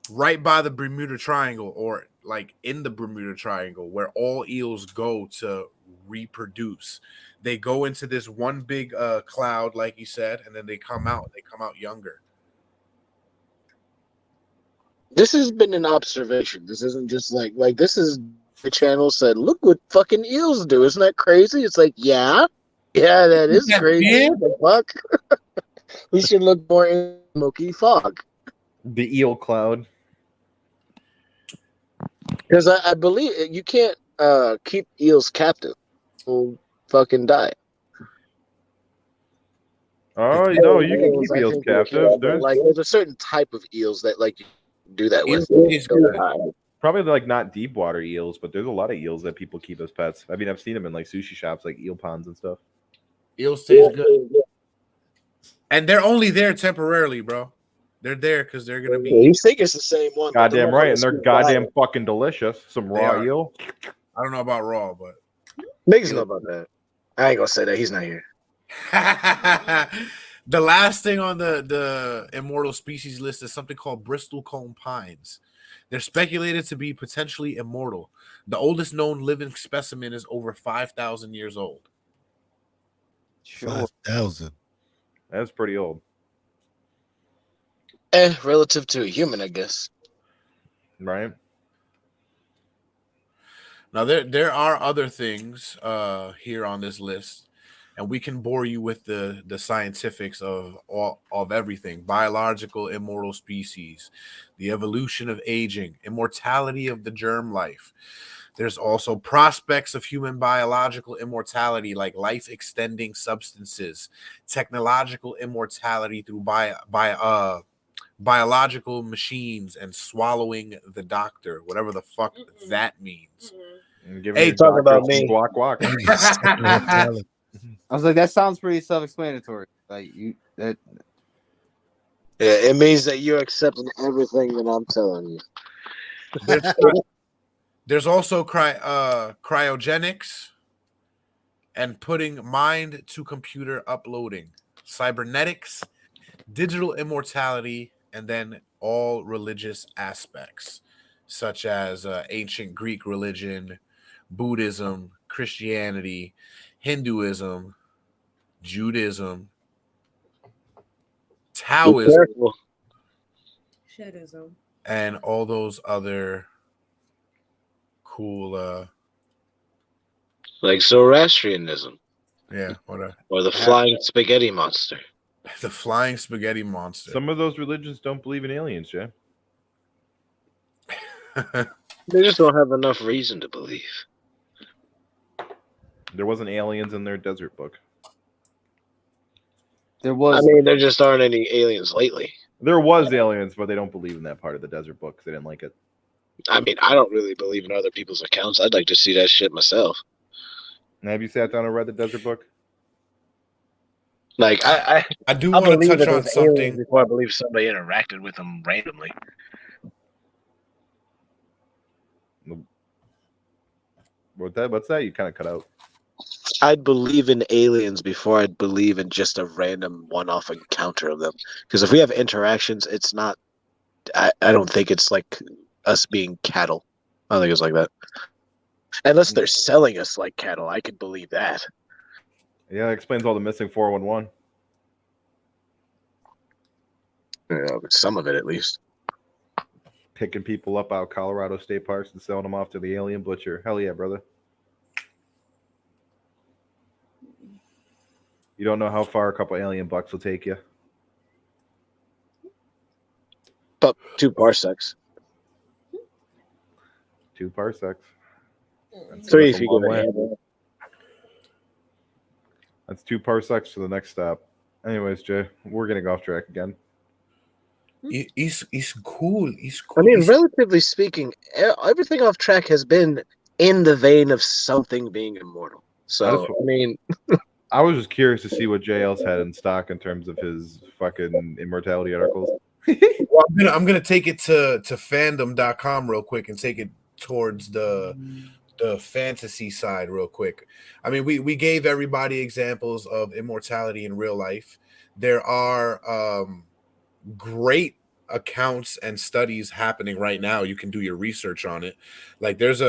right by the Bermuda Triangle, or like in the Bermuda Triangle, where all eels go to reproduce. They go into this one big cloud, like you said, and then they come out. They come out younger. This has been an observation. This isn't just like this is the channel said, look what fucking eels do. Isn't that crazy? It's like, yeah, that is Yeah, crazy. man. The fuck? We should look more in smoky fog. The eel cloud. Because I believe you can't keep eels captive. They'll fucking die. Oh, no, you can Eels, keep I eels think they can, captive. but, like there's a certain type of eels that like you do that with. Eels They'll good. die. Probably like not deep water eels, but there's a lot of eels that people keep as pets. I mean, I've seen them in like sushi shops, like eel ponds and stuff. Eels taste good, and they're only there temporarily, bro. They're there because they're gonna Yeah, you be. think it's the same one? but Goddamn the right, and they're motherfuckers goddamn die. fucking delicious. Some They raw are. eel. I don't know about raw, but Niggas know about that. I ain't gonna say that. He's not here. the last thing on the immortal species list is something called bristlecone pines. They're speculated to be potentially immortal. The oldest known living specimen is over 5,000 years old. Sure. 5,000. That's pretty old. Relative to a human, I guess. Right? Now there are other things here on this list, and we can bore you with the scientifics of all of everything: biological immortal species, the evolution of aging, immortality of the germ life. There's also prospects of human biological immortality, like life extending substances, technological immortality through biological machines, and swallowing the doctor, whatever the fuck that means. And give Hey, me talk about some me. Guac guac. I was like, that sounds pretty self-explanatory. Like you, that Yeah, it means that you're accepting everything that I'm telling you. There's also cryogenics and putting mind to computer uploading, cybernetics, digital immortality, and then all religious aspects, such as ancient Greek religion, Buddhism, Christianity, Hinduism, Judaism, Be Taoism, careful. Shadism. and all those other cool Like Zoroastrianism whatever. or the flying spaghetti monster. The flying spaghetti monster. Some of those religions don't believe in aliens, Jay. They just don't have enough reason to believe. There wasn't aliens in their desert book. There was. I mean, there just aren't any aliens lately. There was aliens, but they don't believe in that part of the desert book because they didn't like it. I mean, I don't really believe in other people's accounts. I'd like to see that shit myself. Have you sat down and read the desert book? Like, I do I'll want to believe touch that on there's aliens something. before I believe somebody interacted with them randomly. What's that? You kind of cut out. I'd believe in aliens before I'd believe in just a random one-off encounter of them. Because if we have interactions, it's not. I don't think it's like us being cattle. I don't think it's like that. Unless they're selling us like cattle, I could believe that. Yeah, that explains all the missing 411. Some of it, at least. Picking people up out of Colorado state parks and selling them off to the alien butcher. Hell yeah, brother. You don't know how far a couple alien bucks will take you. But 2 parsecs. 2 parsecs. 3 That's if a you long go way. ahead. That's 2 parsecs to the next stop. Anyways, Jay, we're getting off track again. He's cool. He's cool. I mean, relatively speaking, everything off track has been in the vein of something being immortal. So, I mean, I was just curious to see what JL's had in stock in terms of his fucking immortality articles. Well, I'm gonna take it to fandom.com real quick and take it towards the fantasy side real quick. I mean, we gave everybody examples of immortality in real life. There are great accounts and studies happening right now. You can do your research on it. Like there's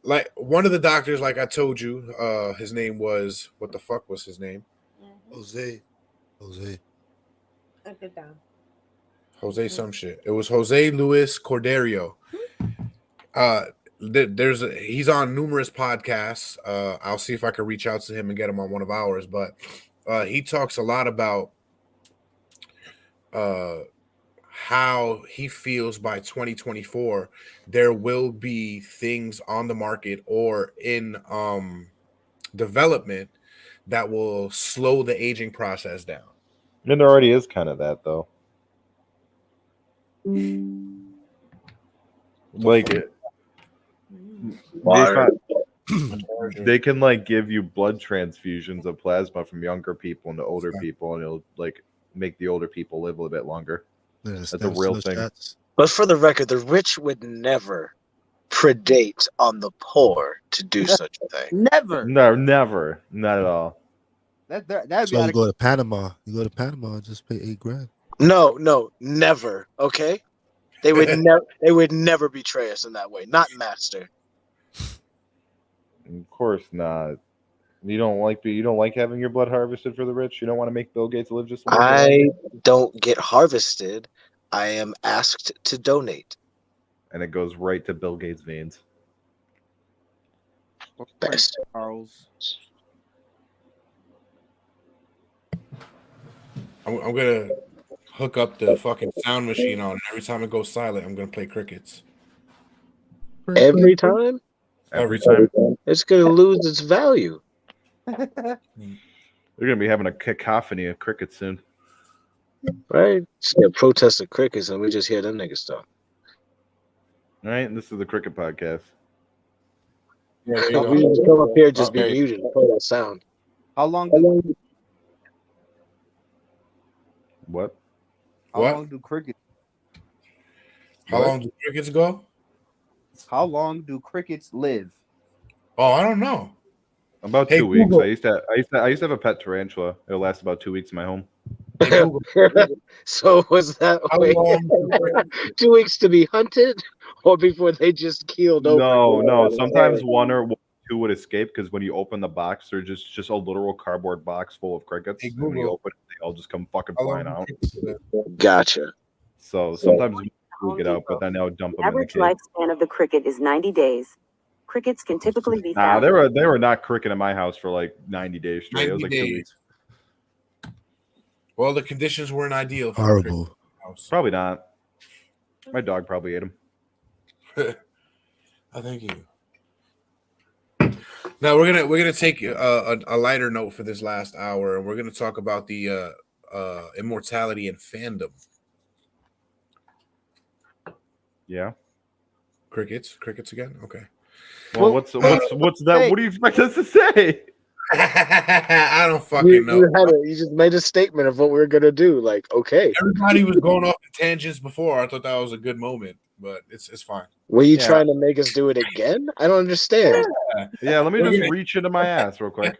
like one of the doctors, like I told you, his name was, what the fuck was his name? Jose. I get down. Jose some shit. It was Jose Luis Corderio. He's on numerous podcasts. I'll see if I can reach out to him and get him on one of ours, but he talks a lot about how he feels by 2024 there will be things on the market or in development that will slow the aging process down. And there already is kind of that, though. Like they can like give you blood transfusions of plasma from younger people into older people, and it'll like make the older people live a little bit longer. That's a real thing. But for the record, the rich would never predate on the poor to do such a thing. Never. No, never. Not at all. That'd So you go to Panama. You go to Panama and just pay $8,000. No, never. Okay, they would never. They would never betray us in that way. Not master. Of course not. You don't like having your blood harvested for the rich. You don't want to make Bill Gates live just. I don't get harvested. I am asked to donate, and it goes right to Bill Gates' veins. Best. Charles. I'm gonna hook up the fucking sound machine on, and every time it goes silent, I'm gonna play crickets. Every time? Every time. It's gonna lose its value. We're gonna be having a cacophony of crickets soon. Right? It's gonna protest the crickets and we just hear them niggas talk. All right, this is the Cricket Podcast. Yeah, we just come up here, just be muted and play that sound. How long? What? How long do crickets? How long do crickets go? How long do crickets live? Oh, I don't know. About 2 weeks. I used to have a pet tarantula. It'll last about 2 weeks in my home. So was that 2 weeks to be hunted, or before they just keeled over? No. Sometimes one or two would escape because when you open the box, they're just a literal cardboard box full of crickets. And when you open it, they all just come fucking flying out. Gotcha. So sometimes we get out, but then they'll dump them. Average lifespan of the cricket is 90 days. Crickets can typically be found. They were not cricket in my house for like 90 days straight. It was like 2 weeks. Well, the conditions weren't ideal. Horrible. Probably not. My dog probably ate them. Thank you. Now we're gonna take a lighter note for this last hour, and we're gonna talk about the immortality and fandom. Yeah. Crickets again. Okay. Well, what's that? What do you expect us to say? I don't fucking know. You just made a statement of what we were gonna do. Like, okay. Everybody was going off the tangents before. I thought that was a good moment, but it's fine. Were you trying to make us do it again? I don't understand. Yeah, let me just reach into my ass real quick.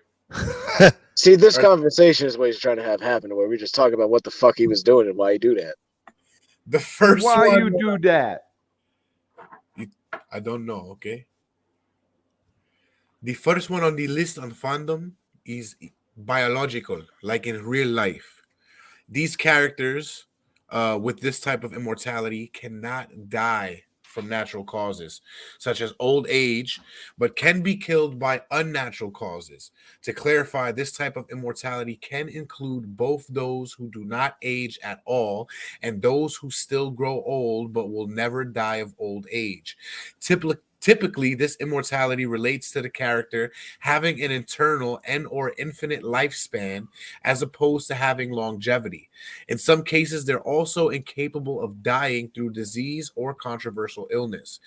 See, this conversation is what he's trying to have happen, where we just talk about what the fuck he was doing and why he do that. The first why one, you do that? I don't know. Okay. The first one on the list on fandom is biological, like in real life. These characters with this type of immortality cannot die from natural causes, such as old age, but can be killed by unnatural causes. To clarify, this type of immortality can include both those who do not age at all and those who still grow old but will never die of old age. Typically, this immortality relates to the character having an eternal and or infinite lifespan as opposed to having longevity. In some cases, they're also incapable of dying through disease or controversial illness.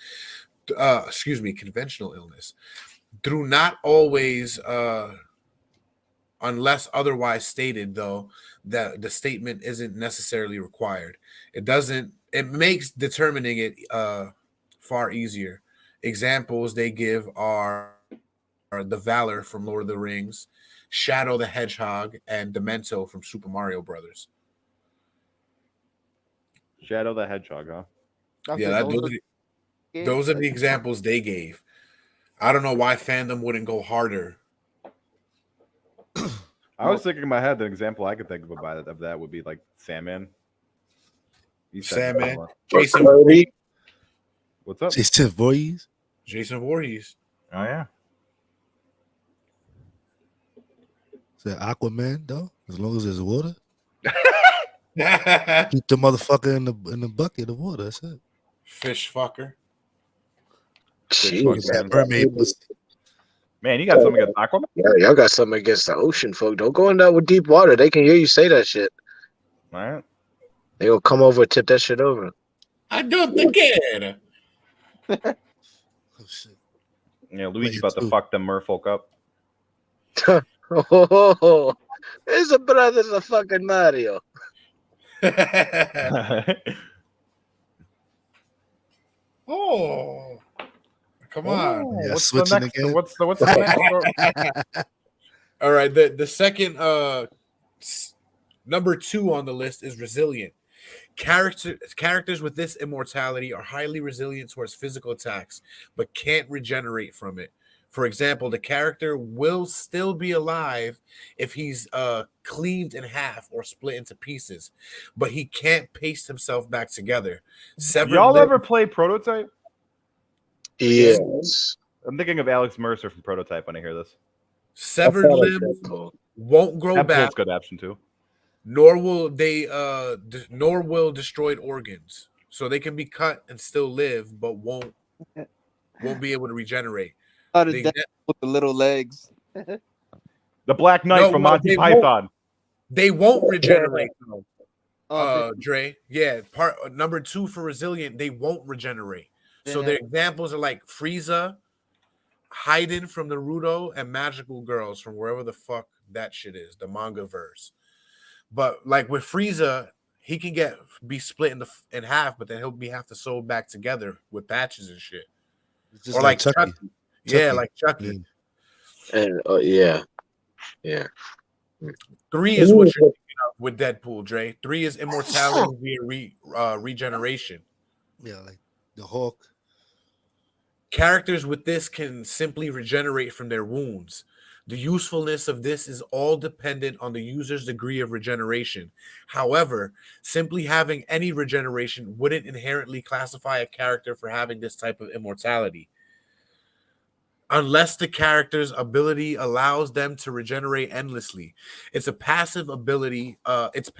Conventional illness. Through not always, unless otherwise stated, though, that the statement isn't necessarily required. It makes determining it far easier. Examples they give are the Valor from Lord of the Rings, Shadow the Hedgehog, and Demento from Super Mario Brothers. Shadow the Hedgehog, huh? Yeah, those are the examples they gave. I don't know why fandom wouldn't go harder. I was thinking in my head, the example I could think of that would be like Sandman. Sandman, Jason Voorhees. What's up? Jason Voorhees. Jason Voorhees. Oh yeah. Is that Aquaman though? As long as there's water. Keep the motherfucker in the bucket of water. That's it. Fish fucker. That mermaid pussy. Man, you got something against Aquaman? Yeah, y'all got something against the ocean folk. Don't go in there with deep water. They can hear you say that shit. All right. They gonna come over and tip that shit over. I don't think it. Oh shit. Yeah, Luigi about to fuck them merfolk up. Oh, his brother's a fucking Mario. Oh, come on! Yeah, what's switching the next? again. What's the next? All right, the second number 2 on the list is resilient. Characters with this immortality are highly resilient towards physical attacks, but can't regenerate from it. For example, the character will still be alive if he's cleaved in half or split into pieces, but he can't paste himself back together. Y'all ever play Prototype? Yes. I'm thinking of Alex Mercer from Prototype when I hear this. Severed limbs won't grow back. Good option too. Nor will destroyed organs. So they can be cut and still live, but won't be able to regenerate. With the little legs. The Black Knight from Monty Python. They won't regenerate. Dre. Yeah, number 2 for resilient, they won't regenerate. So their examples are like Frieza, Haydn from Naruto, and Magical Girls from wherever the fuck that shit is, the manga verse. But like with Frieza, he can be split in half, but then he'll have to sew back together with patches and shit. Or like Chucky. Yeah, like Chucky. And yeah. 3 is what you're thinking of with Deadpool, Dre. 3 is immortality via regeneration. Yeah, like the Hulk. Characters with this can simply regenerate from their wounds. The usefulness of this is all dependent on the user's degree of regeneration. However, simply having any regeneration wouldn't inherently classify a character for having this type of immortality. Unless the character's ability allows them to regenerate endlessly. It's a passive ability. It's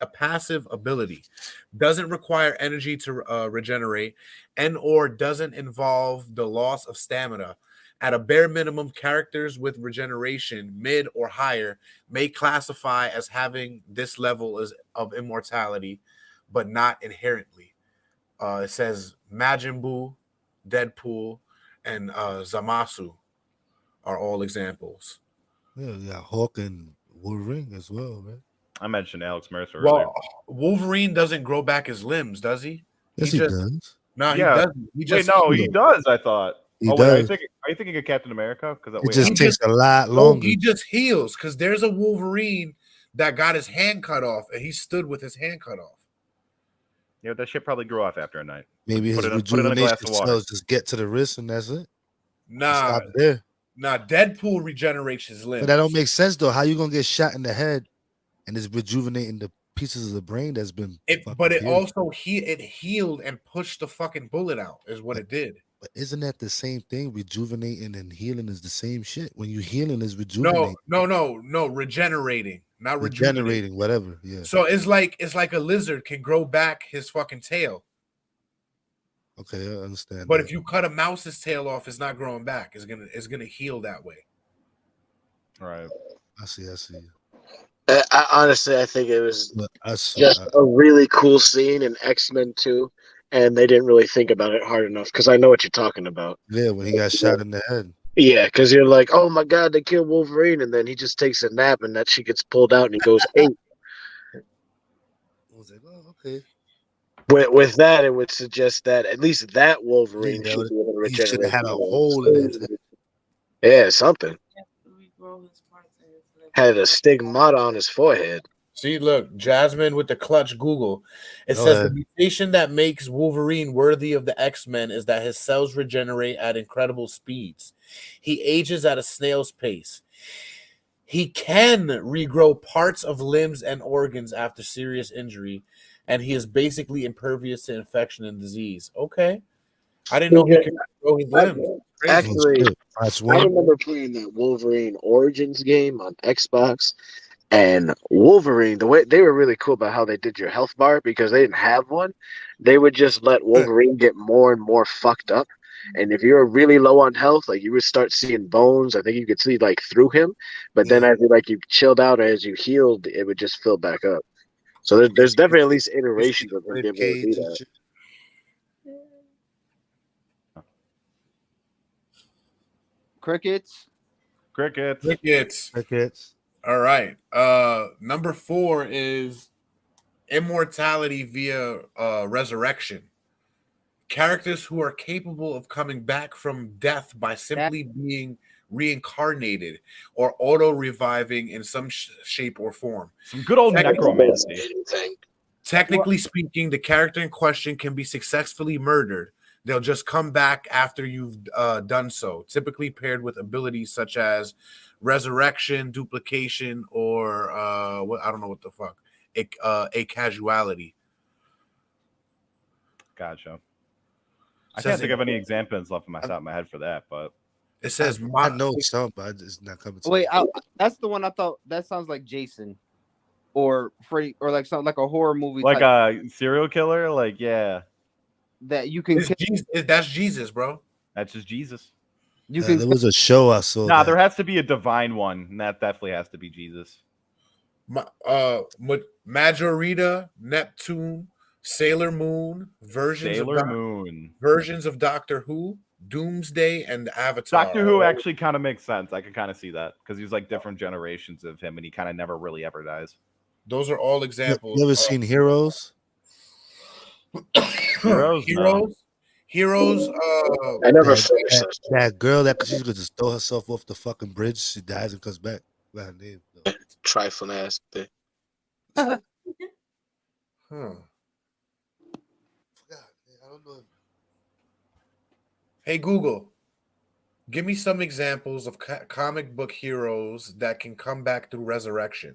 a passive ability, doesn't require energy to regenerate, and or doesn't involve the loss of stamina. At a bare minimum, characters with regeneration, mid or higher, may classify as having this level of immortality, but not inherently. It says Majin Buu, Deadpool, and Zamasu are all examples. Yeah, we got Hawk and Wolverine as well, man. I mentioned Alex Mercer earlier. Well, Wolverine doesn't grow back his limbs, does he? Yes, he does. No, Yeah. he doesn't. He just he does. I thought. He Wait, does. are you thinking of Captain America? Because It just takes a lot longer. He just heals because there's a Wolverine that got his hand cut off and he stood with his hand cut off. Yeah, that shit probably grew off after a night. Maybe his put it in a rejuvenation glass of water. cells just get to the wrist and that's it. Nah, stop there. Nah, Deadpool regenerates his limbs. But that don't make sense though. How you gonna get shot in the head and it's rejuvenating the pieces of the brain that's been? But it also it healed and pushed the fucking bullet out. Is what it did. But isn't that the same thing? Rejuvenating and healing is the same shit. When you healing is rejuvenating. No, regenerating, not rejuvenating. Regenerating, whatever. Yeah. So it's like a lizard can grow back his fucking tail. Okay, I understand. But if you cut a mouse's tail off, it's not growing back. It's gonna heal that way. Right. I see. Honestly, I think it was just a really cool scene in X-Men 2, and they didn't really think about it hard enough because I know what you're talking about. Yeah, when he got shot in the head. Yeah, because you're like, oh my god, they killed Wolverine, and then he just takes a nap, and that shit gets pulled out, and he goes, "Hey." I was like, oh, okay. With that, it would suggest that at least that Wolverine should be able to regenerate. He should have had a hole in his head. Yeah, something. Had a stigmata on his forehead. See, look, Jasmine with the clutch Google. It says the mutation that makes Wolverine worthy of the X-Men is that his cells regenerate at incredible speeds. He ages at a snail's pace. He can regrow parts of limbs and organs after serious injury, and he is basically impervious to infection and disease. Okay. I didn't know he could grow his limbs. Actually, I remember playing that Wolverine Origins game on Xbox, and Wolverine, the way they were really cool about how they did your health bar because they didn't have one. They would just let Wolverine get more and more fucked up. And if you were really low on health, like you would start seeing bones. I think you could see like through him, but then as you chilled out or as you healed, it would just fill back up. So there's definitely at least iterations of him being able to do that. Crickets. All right. Number 4 is immortality via resurrection. Characters who are capable of coming back from death by simply being reincarnated or auto-reviving in some shape or form. Some good old necromancy. Technically speaking, the character in question can be successfully murdered. They'll just come back after you've done so, typically paired with abilities such as resurrection, duplication, or I don't know what the fuck, a casuality. Gotcha. I can't think of any examples off of my head for that, but it says I know some, but it's not coming to Wait, that's the one I thought that sounds like Jason or Freddy or like something like a horror movie, like a serial killer. Like, yeah, that you can. That's Jesus, bro. That's just Jesus. You can. There was a show I saw. Nah, there has to be a divine one, and that definitely has to be Jesus. Majorita, Neptune, Sailor Moon, versions of Doctor Who, Doomsday, and Avatar. Doctor Who actually kind of makes sense. I can kind of see that because he's like different generations of him, and he kind of never really ever dies. Those are all examples. You ever seen Heroes? Heroes. I never finished that girl that she could just throw herself off the fucking bridge. She dies and comes back. What her name? Trifling ass thing. Huh. I don't know. Hey Google, give me some examples of comic book heroes that can come back through resurrection.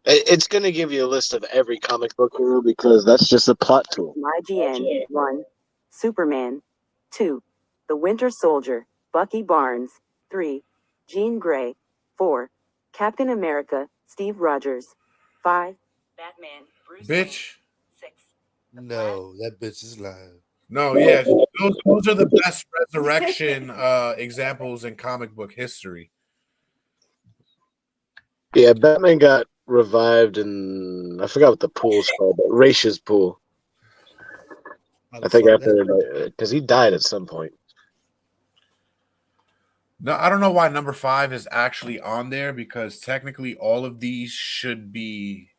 It's going to give you a list of every comic book hero because that's just a plot tool. IGN 1. Superman 2. The Winter Soldier, Bucky Barnes 3. Jean Grey 4. Captain America, Steve Rogers 5. Batman. Bruce Bitch. Wayne. 6. No, that bitch is lying. No, yeah, those are the best resurrection examples in comic book history. Yeah, Batman got revived in I forgot what the pool's called, but Raish's pool. I think after because he died at some point. No, I don't know why number 5 is actually on there because technically all of these should be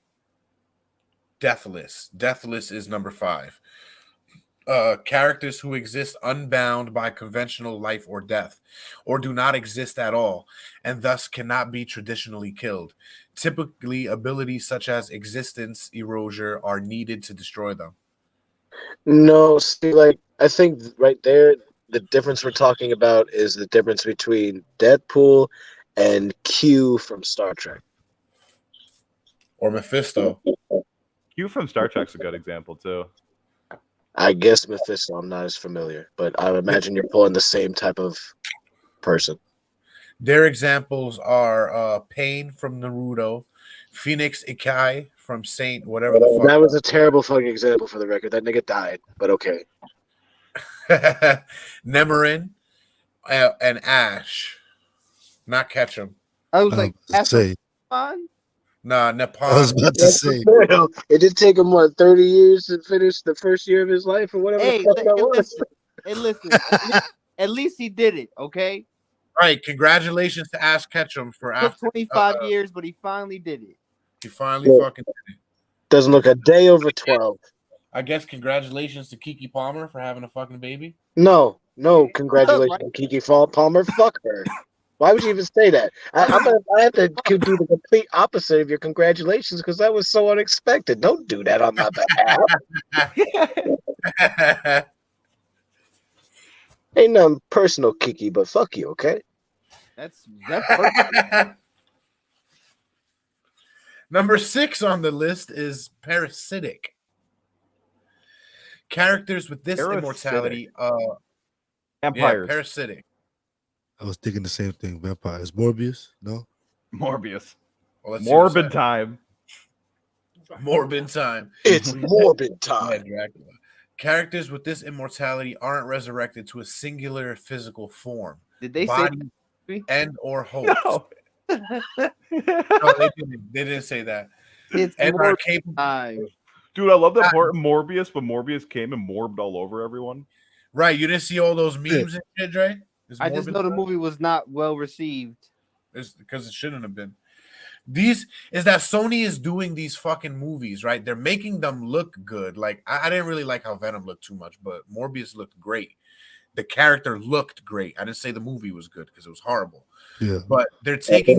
deathless. Deathless is number 5. Characters who exist unbound by conventional life or death, or do not exist at all, and thus cannot be traditionally killed. Typically, abilities such as existence erasure are needed to destroy them. No, see, like I think right there, the difference we're talking about is the difference between Deadpool and Q from Star Trek. Or Mephisto. Q from Star Trek's a good example too. I guess Mephisto, I'm not as familiar, but I imagine you're pulling the same type of person. Their examples are Pain from Naruto, Phoenix Ikai from Saint, whatever the fuck. That was a terrible fucking example for the record. That nigga died, but okay. Nemerin and Ash, not Ketchum. I was like, say. Nah, Nippon. I was about to say. It did take him, 30 years to finish the first year of his life or whatever the fuck that was. Listen. At least he did it, okay? Right. Congratulations to Ash Ketchum for It took after 25 years, but he finally did it. He finally fucking did it. Doesn't look a day over 12. I guess congratulations to Kiki Palmer for having a fucking baby. No, congratulations to Kiki Palmer. Fuck her. Why would you even say that? I have to do the complete opposite of your congratulations because that was so unexpected. Don't do that on my behalf. Ain't nothing personal, Kiki, but fuck you, okay? That's perfect. Number 6 on the list is parasitic. Characters with this immortality. Vampires. Yeah, parasitic. I was thinking the same thing. Vampires. Morbius? No? Morbius. Well, Morbid time. Morbid time. It's morbid time. Yeah, Dracula. Characters with this immortality aren't resurrected to a singular physical form. Did they body say and or host? No. No, they didn't say that. It's and more are capable. time. Dude, I love that part of Morbius, but Morbius came and morbed all over everyone. Right, you didn't see all those memes and shit, Dre? I just know the movie was not well received. It's because it shouldn't have been. These is that Sony is doing these fucking movies, right? They're making them look good. Like I didn't really like how Venom looked too much, but Morbius looked great. The character looked great. I didn't say the movie was good because it was horrible. Yeah. But they're taking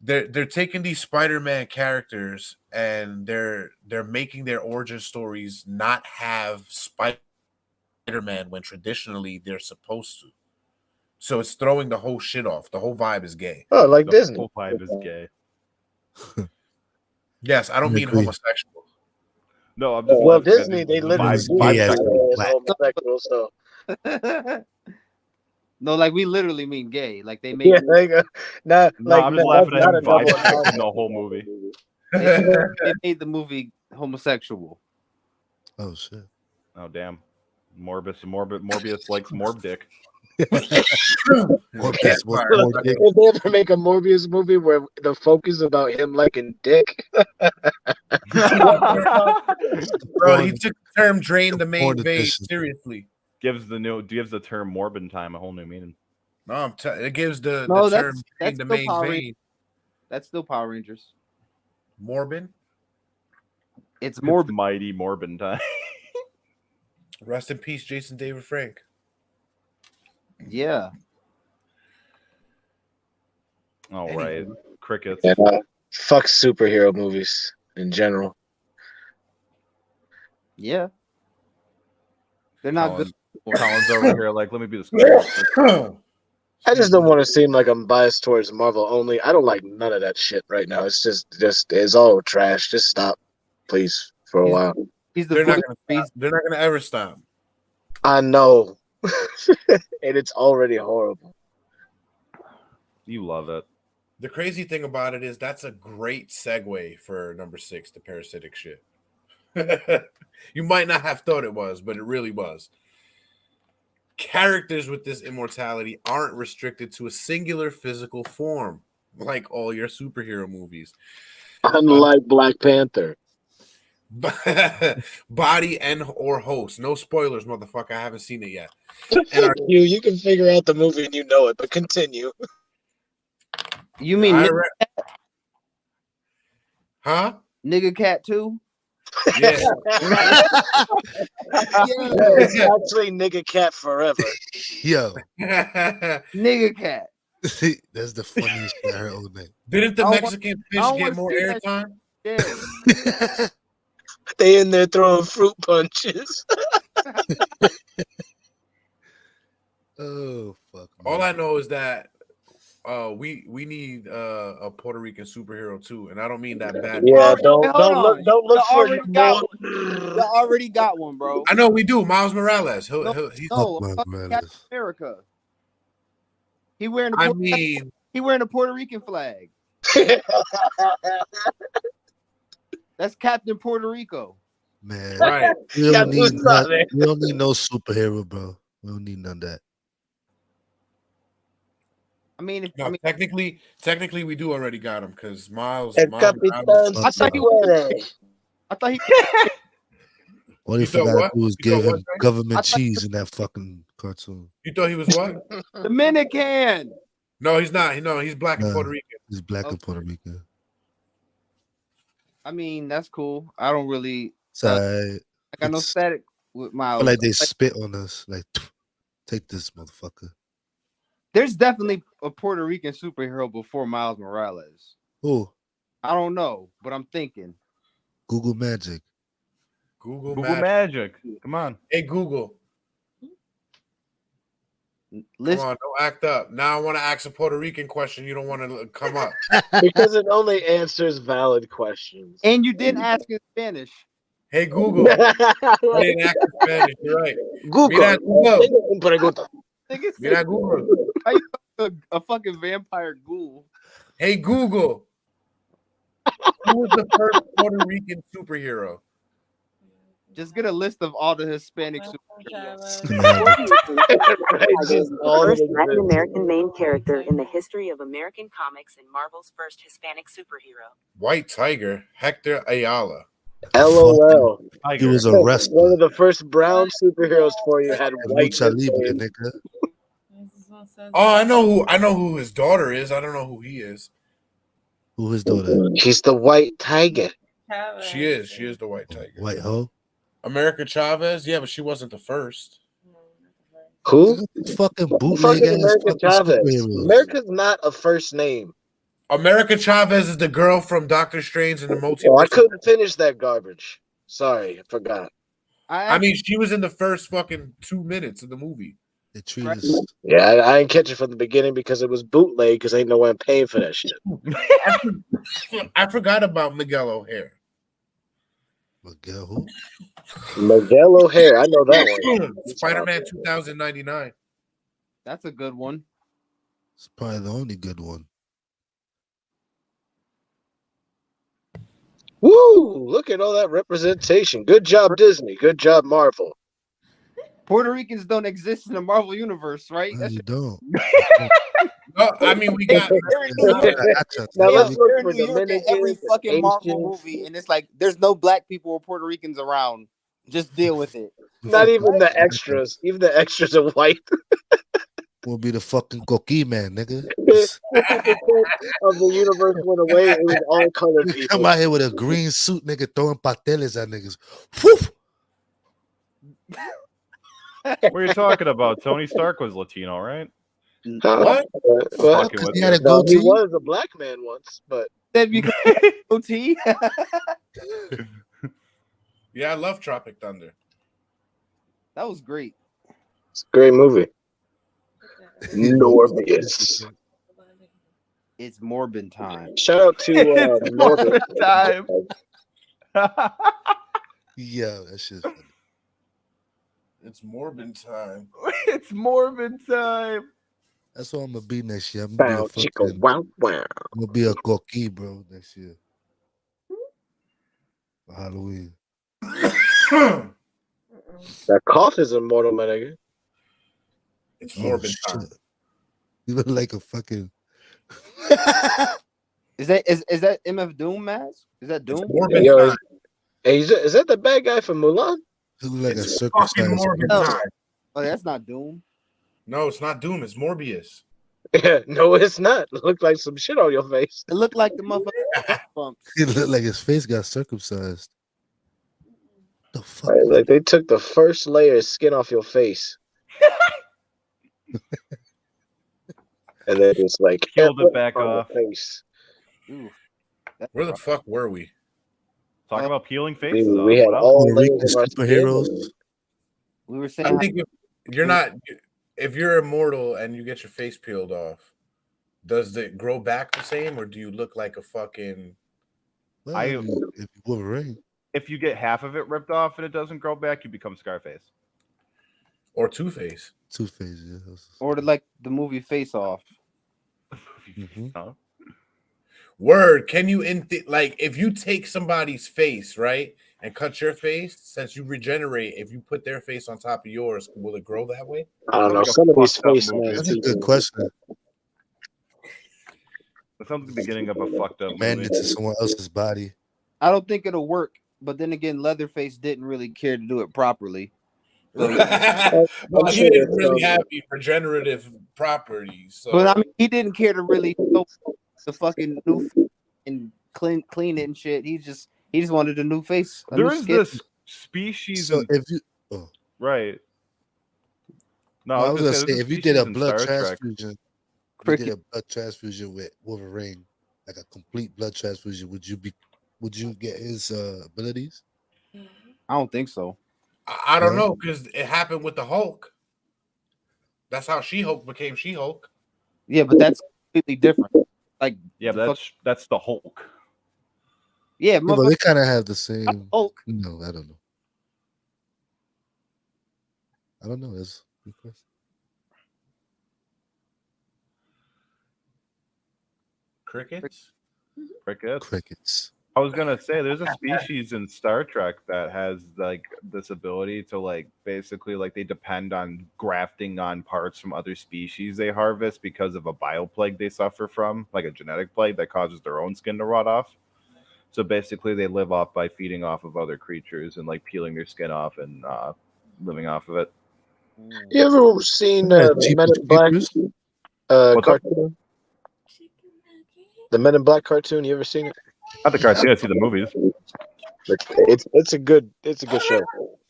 they're taking these Spider-Man characters and they're making their origin stories not have Spider-Man when traditionally they're supposed to. So it's throwing the whole shit off. The whole vibe is gay. Oh, like the Disney. The whole vibe is gay. Yes, I don't mean homosexual. No, I'm just well, Disney, they literally homosexual, so. No, like we literally mean gay. Like they made I'm just laughing at him bisexual the whole movie. They made the movie homosexual. Oh shit. Oh damn. Morbius likes Morb dick. If they ever make a Morbius movie where the focus is about him liking dick. Bro, he took the term drain the main vein seriously. Gives the term morbid time a whole new meaning. No, it gives the term drain the main vein. That's still Power Rangers. Morbid? It's morbid. Mighty Morbid time. Rest in peace, Jason David Frank. Yeah. All right. Crickets. Yeah, fuck superhero movies in general. Yeah. They're not good. Colin's over here like, let me be the I just don't want to seem like I'm biased towards Marvel only. I don't like none of that shit right now. It's just it's all trash. Just stop, please, for a while. They're not gonna ever stop. I know. And it's already horrible. You love it. The crazy thing about it is that's a great segue for number 6, the parasitic shit. You might not have thought it was, but it really was. Characters with this immortality aren't restricted to a singular physical form, like all your superhero movies. Unlike Black Panther. Body and or host. No spoilers, motherfucker. I haven't seen it yet. Fuck you can figure out the movie and you know it, but continue. You mean huh? Nigga Cat 2? Yeah. It's actually Nigga Cat Forever. Yo. Nigga Cat. That's the funniest shit I heard all night. Didn't the Mexican fish get more airtime? Yeah. They in there throwing fruit punches. Oh fuck. All I know is that we need a Puerto Rican superhero too, and I don't mean that bad. Yeah, don't look for it. You already got one, bro. I know we do. Miles Morales. No, Captain America. He wearing a Puerto Rican flag. That's Captain Puerto Rico. Man, right. we don't need no superhero, bro. We don't need none of that. I mean, technically, we do already got him because Miles. I thought he. All he forgot to do was give him government cheese in that fucking cartoon. You thought he was what? Dominican. No, he's not. No, he's black and Puerto Rican. He's black and Puerto Rican. I mean, that's cool. I don't really. I got no static with Miles. I feel like they spit on us. Like, take this, motherfucker. There's definitely a Puerto Rican superhero before Miles Morales. Who? I don't know, but I'm thinking. Google Magic. Google Magic. Come on. Hey, Google. Come on, don't act up. Now I want to ask a Puerto Rican question. You don't want to come up. Because it only answers valid questions. And you didn't ask in Spanish. Hey, Google. I didn't ask in Spanish. You're right. Google. Mira, Google. Mira, Google. How you a fucking vampire ghoul? Hey, Google. Who was the first Puerto Rican superhero? Just get a list of all the Hispanic superheroes. First Latin American main character in the history of American comics and Marvel's first Hispanic superhero. White Tiger, Hector Ayala. LOL. He was a wrestler. One of the first brown superheroes for you had white Libre, nigga. Oh, I know who his daughter is. I don't know who he is. Who his daughter? She's the White Tiger. She is the White Tiger. White hoe. America Chavez, yeah, but she wasn't the first. Who? Fucking bootleg Fucking ass America Chavez. America's not a first name. America Chavez is the girl from Doctor Strange in the Multiverse. Oh, I couldn't finish that garbage. Sorry, I forgot. I mean, she was in the first fucking 2 minutes of the movie. They treat us. Yeah, I didn't catch it from the beginning because it was bootleg because ain't no way I'm paying for that shit. I forgot about Miguel O'Hare. Miguel who? Miguel O'Hare, I know that one. Spider-Man 2099. That's a good one. It's probably the only good one. Woo! Look at all that representation. Good job, Disney. Good job, Marvel. Puerto Ricans don't exist in the Marvel universe, right? No, you don't. No, I mean, we got. Now let's look for New York in every fucking Marvel movie, and it's like there's no black people or Puerto Ricans around. Just deal with it. Not even the extras. Even the extras are white. Will be the fucking Coqui man, nigga. 50% of the universe went away. It was all colored people. Come out here with a green suit, nigga, throwing pateles at niggas. Woof! What are you talking about? Tony Stark was Latino, right? What? Well, he had a no, he goatee. was a black man once, but Then because goatee. Yeah, I love Tropic Thunder. That was great. it's a great movie. Norbius. It's Morbin time. Shout out to Norbit. Time. Yeah, that shit's funny. It's Morbin time. It's Morbin time. That's what I'm gonna be next year. I'm gonna be a Bow, chico, fucking. wow, wow. I'm gonna be a coquille, bro, next year for Halloween. That cough is immortal, my nigga. It's Oh morbid shit! time. You look like a fucking. Is that MF Doom mask? Is that It's Doom? morbid Yo, time. is that the bad guy from Mulan? You look like a It's fucking circumcised. morbid Oh, time. oh, that's not Doom. No, it's not Doom. It's Morbius. No, it's not. Look like some shit on your face. It looked like the motherfucker bumps. He looked like his face got circumcised. The fuck? Right, like they took the first layer of skin off your face. And then just like Peeled it back on off. your face. Ooh, Where the fuck were we? Talking about peeling faces off. We had What else? all Puerto Rican layers of our superheroes. skin. we were I saying think if you're immortal and you get your face peeled off, does it grow back the same, or do you look like a fucking? Well, if you Wolverine. If you get half of it ripped off and it doesn't grow back, you become Scarface. Or Two-Face. Two-Face, yeah. or like the movie Face Off. Huh? Word, can you like if you take somebody's face, right, and cut your face, since you regenerate, if you put their face on top of yours, will it grow that way? I don't know. Like a Some of these fucked up face movie. masks. That's a good question. That sounds like the beginning of a fucked up Man movie. into someone else's body. I don't think it'll work, but then again, Leatherface didn't really care to do it properly. So, Well, he didn't really have the regenerative properties. So. but I mean, he didn't care to really show the fucking new and clean it and shit. He just wanted a new face. There is this species. So if you right. No, I was gonna say say if you did a blood transfusion, with Wolverine, like a complete blood transfusion, would you get his abilities? I don't think so. I don't know, because it happened with the Hulk. That's how She-Hulk became She-Hulk. Yeah, but that's completely different. Like, yeah, that's the Hulk. Yeah, but they kind of have the same. Hulk. No, I don't know. I don't know. That's a good question. Crickets. I was gonna say there's a species in Star Trek that has like this ability to like basically like they depend on grafting on parts from other species they harvest because of a bioplague they suffer from, like a genetic plague that causes their own skin to rot off. So basically they live off by feeding off of other creatures and like peeling their skin off and living off of it. You ever seen the Men in Black cartoon? The Men in Black cartoon, you ever seen it? Not the cartoon, I see the movies. It's a good show.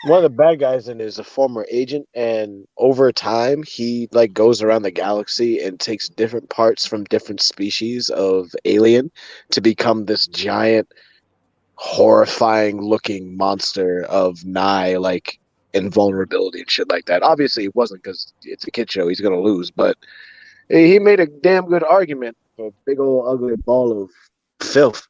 One of the bad guys in it is a former agent, and over time he like goes around the galaxy and takes different parts from different species of alien to become this giant, horrifying looking monster of nigh like invulnerability and shit like that. Obviously it wasn't, because it's a kid show, he's gonna lose, but he made a damn good argument for a big old ugly ball of filth.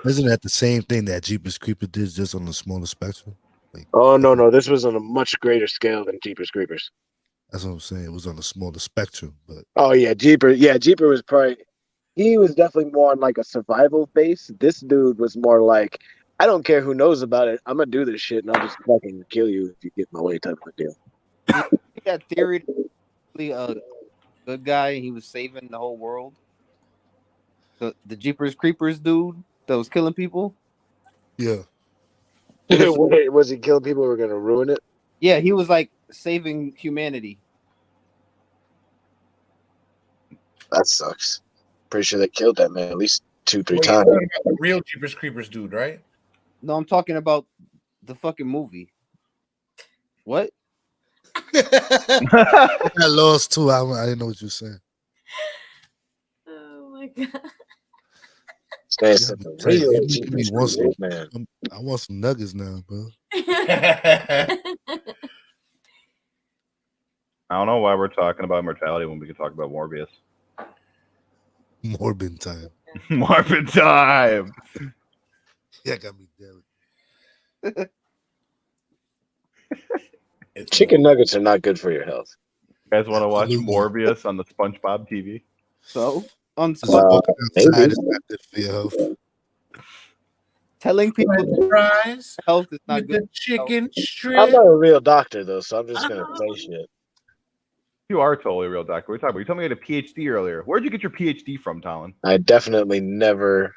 Isn't that the same thing that Jeepers Creepers did, just on a smaller spectrum? Like, oh no, this was on a much greater scale than Jeepers Creepers. That's what I'm saying. It was on a smaller spectrum, but oh yeah, Jeeper was probably, he was definitely more on like a survival base. This dude was more like, I don't care who knows about it, I'm gonna do this shit and I'll just fucking kill you if you get in my way, type of a deal. He got theory a good guy and he was saving the whole world. The Jeepers Creepers dude that was killing people. Yeah. Was he killing people who were gonna ruin it? Yeah, he was like saving humanity. That sucks. Pretty sure they killed that man at least 2-3 You're times. talking about the real Jeepers Creepers dude, right? No, I'm talking about the fucking movie. What? I got lost too. I didn't know what you were saying. Oh my god. I want some nuggets now, bro. I don't know why we're talking about immortality when we can talk about Morbius. Morbid time. Morbid time. Yeah, got me dead. Chicken nuggets are not good for your health. You guys want to watch Absolutely. Morbius on the SpongeBob TV? So on Just walking outside maybe. is not good for your health. telling people Fries health is not with good. the chicken I'm strip. not a real doctor though, so I'm just gonna say shit. You are totally a real doctor. What are you talking about? You told me you had a PhD earlier. Where'd you get your PhD from, Talon? I definitely never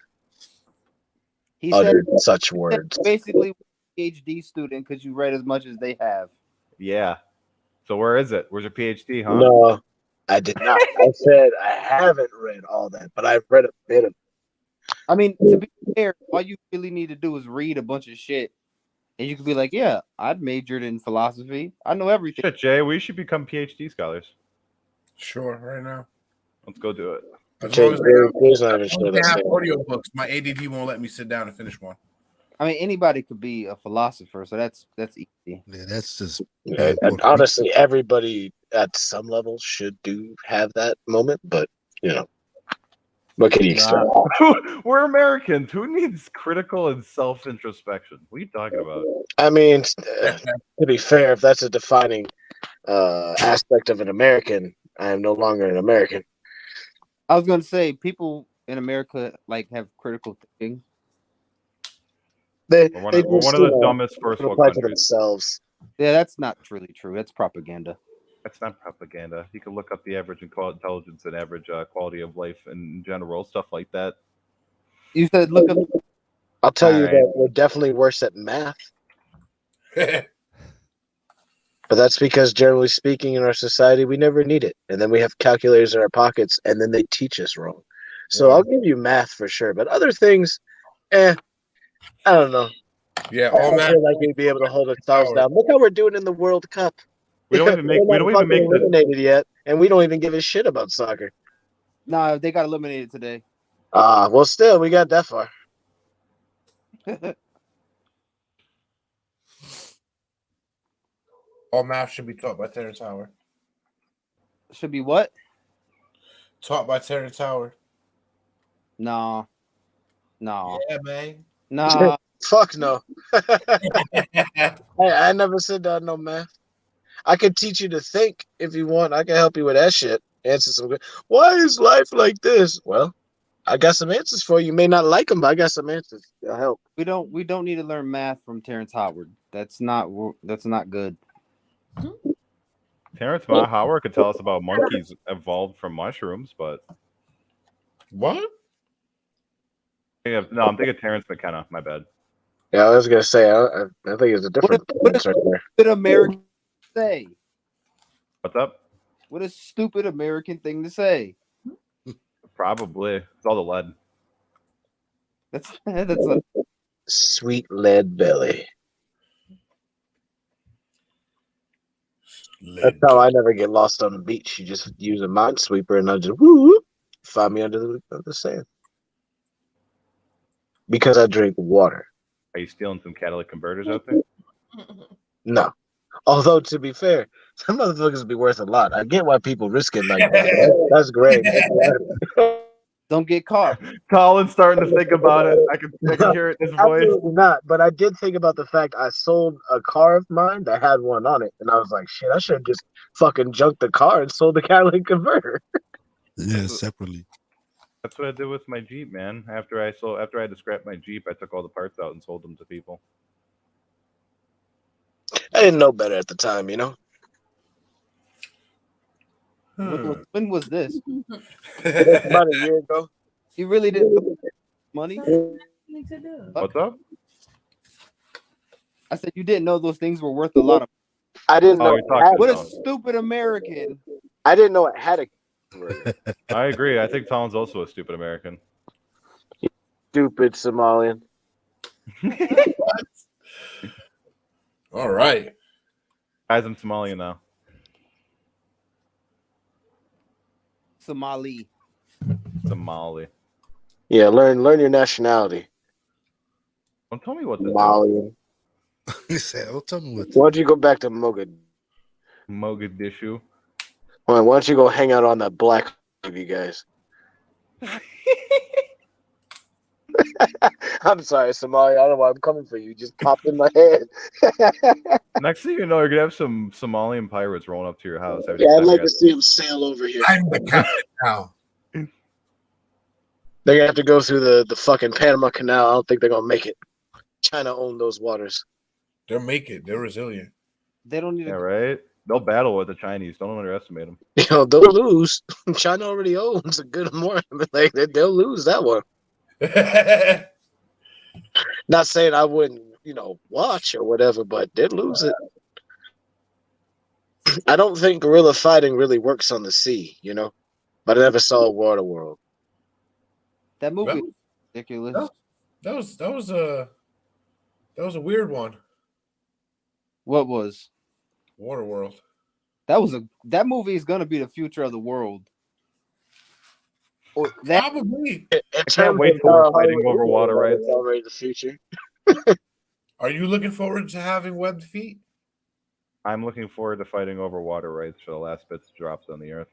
He said uttered such words. basically PhD student because you read as much as they have. Yeah. So where is it? Where's your PhD, huh? No, I did not. I said I haven't read all that, but I've read a bit of. I mean, to be fair, all you really need to do is read a bunch of shit, and you could be like, "Yeah, I majored in philosophy. I know everything." Shit, Jay, we should become PhD scholars. Sure, right now. Let's go do it. As Jay, long as they have, Jay's not even as long sure as they that's have it. audiobooks, my ADD won't let me sit down and finish one. I mean, anybody could be a philosopher, so that's easy. Yeah, that's just Yeah, and honestly, everybody at some level should have that moment, but you know, what can you expect? We're Americans. Who needs critical and self-introspection? What are you talking about? I mean, to be fair, if that's a defining aspect of an American, I am no longer an American. I was gonna say people in America like have critical thinking. We're one of the dumbest first world apply to countries. themselves. Yeah, that's not really true. That's propaganda. That's not propaganda. You can look up the average intelligence and average quality of life in general, stuff like that. You said look up. I'll tell you Alright. that we're definitely worse at math. But that's because, generally speaking, in our society, we never need it. And then we have calculators in our pockets, and then they teach us wrong. So Yeah. I'll give you math for sure. But other things, I don't know. Yeah, I all don't math. feel like we'd be able to hold ourselves down. Look how we're doing in the World Cup. We don't even make. We're We not don't even fucking make the. eliminated yet, and we don't even give a shit about soccer. Nah, they got eliminated today. Well, still, we got that far. All math should be taught by Terrence Howard. Should be what? Taught by Terrence Howard. No. Yeah, man. Nah. Fuck no. Hey, I never said that no math. I could teach you to think if you want. I can help you with that shit. Answer some good. Why is life like this? Well, I got some answers for you. You may not like them, but I got some answers. They'll help. We don't need to learn math from Terrence Howard. That's not good. Terrence Howard could tell us about monkeys evolved from mushrooms, but what? I'm thinking Terrence McKenna. My bad. Yeah, I was gonna say. I think it's a different right there. What did American say? What's up? What a stupid American thing to say. Probably. It's all the lead. That's a Sweet lead belly. That's how I never get lost on the beach. You just use a minesweeper, and I just whoop, find me under the sand. Because I drink water. Are you stealing some catalytic converters out there? No. Although, to be fair, some motherfuckers would be worth a lot. I get why people risk it like that. That's great. Don't get caught. Colin's starting to think about it. I can hear it in his voice. Absolutely not. But I did think about the fact I sold a car of mine that had one on it. And I was like, shit, I should have just fucking junked the car and sold the catalytic converter. Yeah, separately. That's what I did with my Jeep, man. After I had to scrap my Jeep, I took all the parts out and sold them to people. I didn't know better at the time, you know? When was this? About a year ago. You really didn't put money? What's up? I said you didn't know those things were worth a lot of. I didn't know. What a stupid American! I didn't know it had a. I agree. I think Tom's also a stupid American. Stupid Somalian. All right. Guys, I'm Somalian now. Somali. Somali. Yeah, learn your nationality. Don't tell me what to Somalian. He said, "Oh, tell me what." Why don't you go back to Mogadishu? Why don't you go hang out on that black of you guys? I'm sorry, Somalia. I don't know why I'm coming for you. Just popped in my head. Next thing you know, you're gonna have some Somalian pirates rolling up to your house. Yeah, I'd like to see them sail over here. I'm the captain now. They're gonna have to go through the fucking Panama Canal. I don't think they're gonna make it. China owned those waters. They'll make it. They're resilient. They don't need Yeah, right. They'll battle with the Chinese. Don't underestimate them. You know, they'll lose. China already owns a good amount. Like they'll lose that one. Not saying I wouldn't, watch or whatever, but they'd lose it. I don't think guerrilla fighting really works on the sea, but I never saw Waterworld. That movie was ridiculous. That was a weird one. What was? Waterworld. That movie is gonna be the future of the world. Or that Probably. I can't wait for fighting over water rights. Already the future. Are you looking forward to having webbed feet? I'm looking forward to fighting over water rights for the last bits drops on the earth.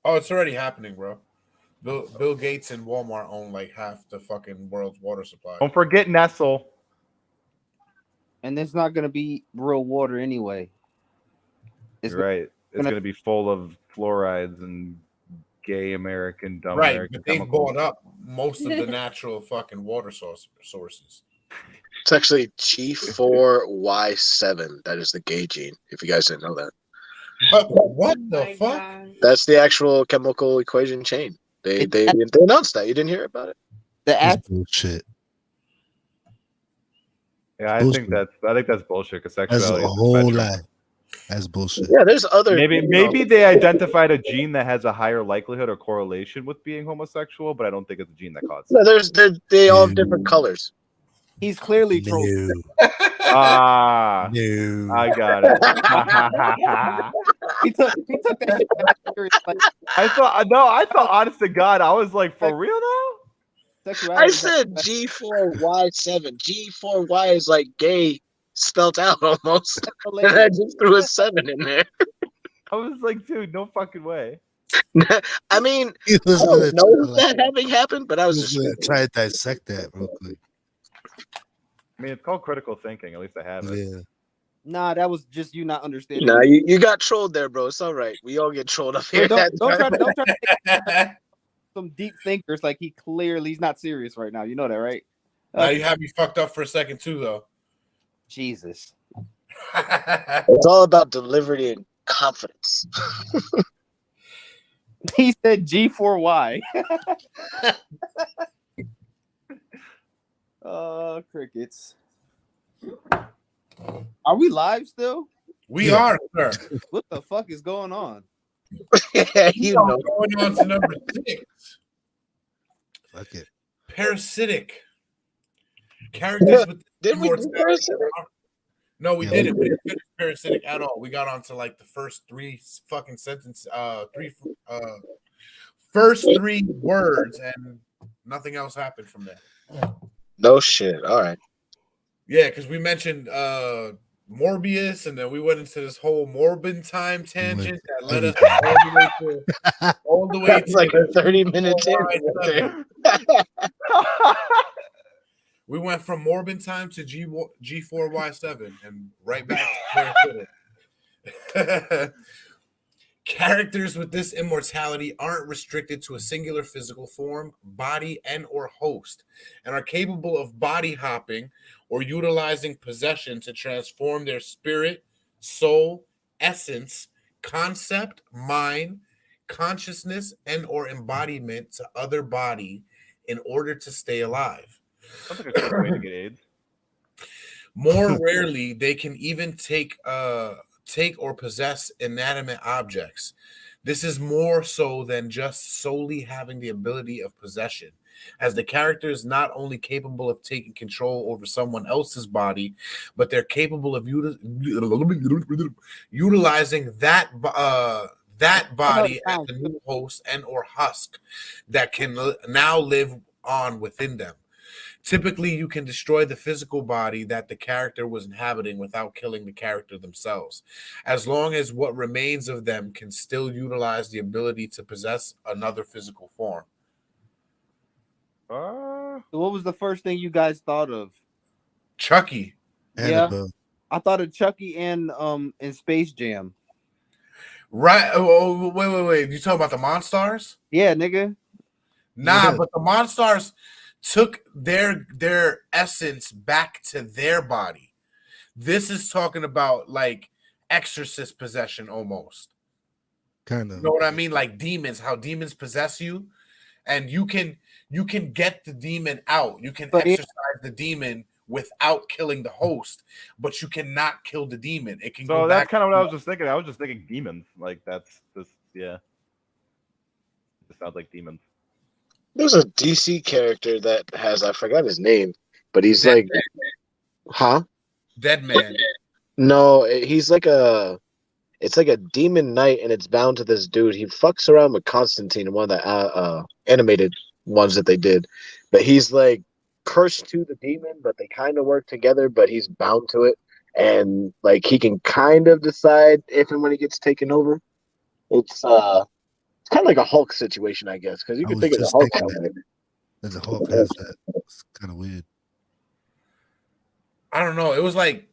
Oh, it's already happening, bro. Bill Gates and Walmart own like half the fucking world's water supply. Don't forget Nestle. And it's not gonna be real water anyway. You're right. It's gonna be full of fluorides and gay American dumb right, American but they've chemicals. bought up most of the natural fucking water sources. It's actually G4Y7. That is the gay gene, if you guys didn't know that. What the fuck? That's the actual chemical equation chain. They announced that. You didn't hear about it? That's bullshit. Yeah, I think that's bullshit because That's sexuality a is whole spectrum. lot. That's bullshit. Yeah, there's other. Maybe they identified a gene that has a higher likelihood or correlation with being homosexual, but I don't think it's a gene that causes. No, they all have different colors. He's clearly trolling. Ah, No. I got it. He took that shit back serious. Like, I thought, honest to God, I was like, for real though? I said G4Y7. G4Y is like gay spelt out almost. And I just threw a 7 in there. I was like, dude, no fucking way. I mean, He I was don't gonna know try, if that having happened, but I was just try to dissect that real quick. I mean, it's called critical thinking. At least I have it. Yeah. Nah, that was just you not understanding. Nah, you got trolled there, bro. It's all right. We all get trolled up here. Don't try to some deep thinkers like he's not serious right now. You know that, right? Now you have me fucked up for a second too, though. Jesus. It's all about delivery and confidence. He said G4Y. Crickets. Are we live still? We are, sir. What the fuck is going on? You know. Going on to number 6. Fuck it. Parasitic. Characters with Did we do parasitic? No, we didn't. We didn't finish parasitic at all. We got on to like the first 3 fucking sentences, first 3 words, and nothing else happened from there. No shit. All right. Yeah, because we mentioned Morbius, and then we went into this whole Morbin time tangent that led us all the way That's to like a 30-minute tangent. We went from Morbin time to G4Y7 and right back to Characters with this immortality aren't restricted to a singular physical form, body, and or host, and are capable of body hopping or utilizing possession to transform their spirit, soul, essence, concept, mind, consciousness, and or embodiment to other body in order to stay alive. Sounds like a quick way to get AIDS. More rarely, they can even take or possess inanimate objects. This is more so than just solely having the ability of possession, as the character is not only capable of taking control over someone else's body, but they're capable of utilizing that body as a new host and or husk that can now live on within them. Typically, you can destroy the physical body that the character was inhabiting without killing the character themselves, as long as what remains of them can still utilize the ability to possess another physical form. So what was the first thing you guys thought of? Chucky. Annabelle. I thought of Chucky and Space Jam. Right. Oh, wait. You talking about the Monstars? Yeah, nigga. Nah, but the Monstars took their essence back to their body. This is talking about like exorcist possession almost. Kind of. You know what I mean? Like demons, how demons possess you, and you can get the demon out. You can exorcise the demon without killing the host, but you cannot kill the demon. It can So go that's back. kind of what I was just thinking. I was just thinking demons. Like that's just yeah. It sounds like demons. There's a DC character that has, I forgot his name, but he's Dead like, Man. huh? Dead Man. No, he's like it's like a demon knight, and it's bound to this dude. He fucks around with Constantine in one of the animated ones that they did, but he's like cursed to the demon, but they kind of work together, but he's bound to it, and like he can kind of decide if and when he gets taken over. It's kind of like a Hulk situation, I guess, because you I can was think of the just Hulk. thinking that. As a Hulk has that. It's kind of weird. I don't know. It was like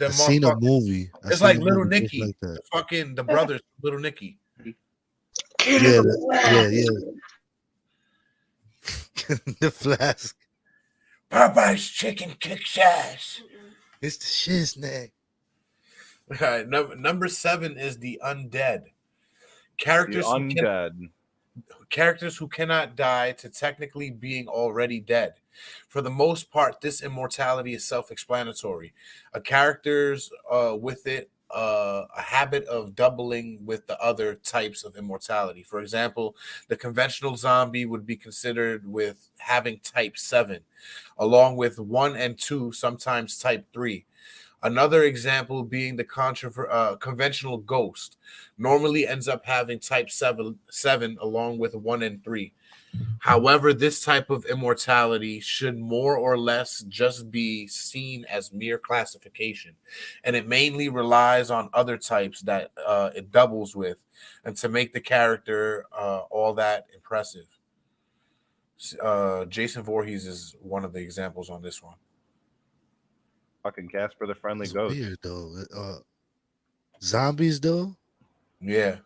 I seen a movie. It's like Little Nicky, like that. fucking the brothers, Little Nicky. Yeah. The flask. Popeye's chicken kicks ass. It's the shiznag. All right, number 7 is the undead. Characters who cannot die to technically being already dead. For the most part, this immortality is self-explanatory. A character's with it a habit of doubling with the other types of immortality. For example, the conventional zombie would be considered with having type 7, along with 1 and 2, sometimes type 3. Another example being the conventional ghost, normally ends up having type 7 along with 1 and 3. However, this type of immortality should more or less just be seen as mere classification, and it mainly relies on other types that it doubles with, and to make the character all that impressive. Jason Voorhees is one of the examples on this one. Fucking Casper the Friendly Ghost. Weird though. Zombies though. Yeah.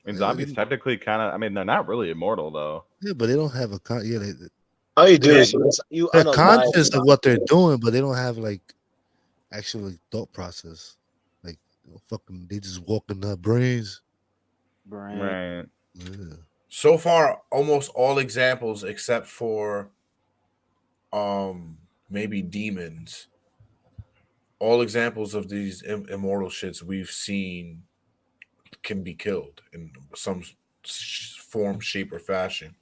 I mean, zombies technically kind of. I mean, they're not really immortal though. Yeah, but they don't have a all you do is they're conscious of what they're doing, but they don't have like actual thought process. Like fucking, they just walk in their brains. Right. Yeah. So far, almost all examples except for maybe demons. All examples of these immortal shits we've seen can be killed in some form, shape, or fashion.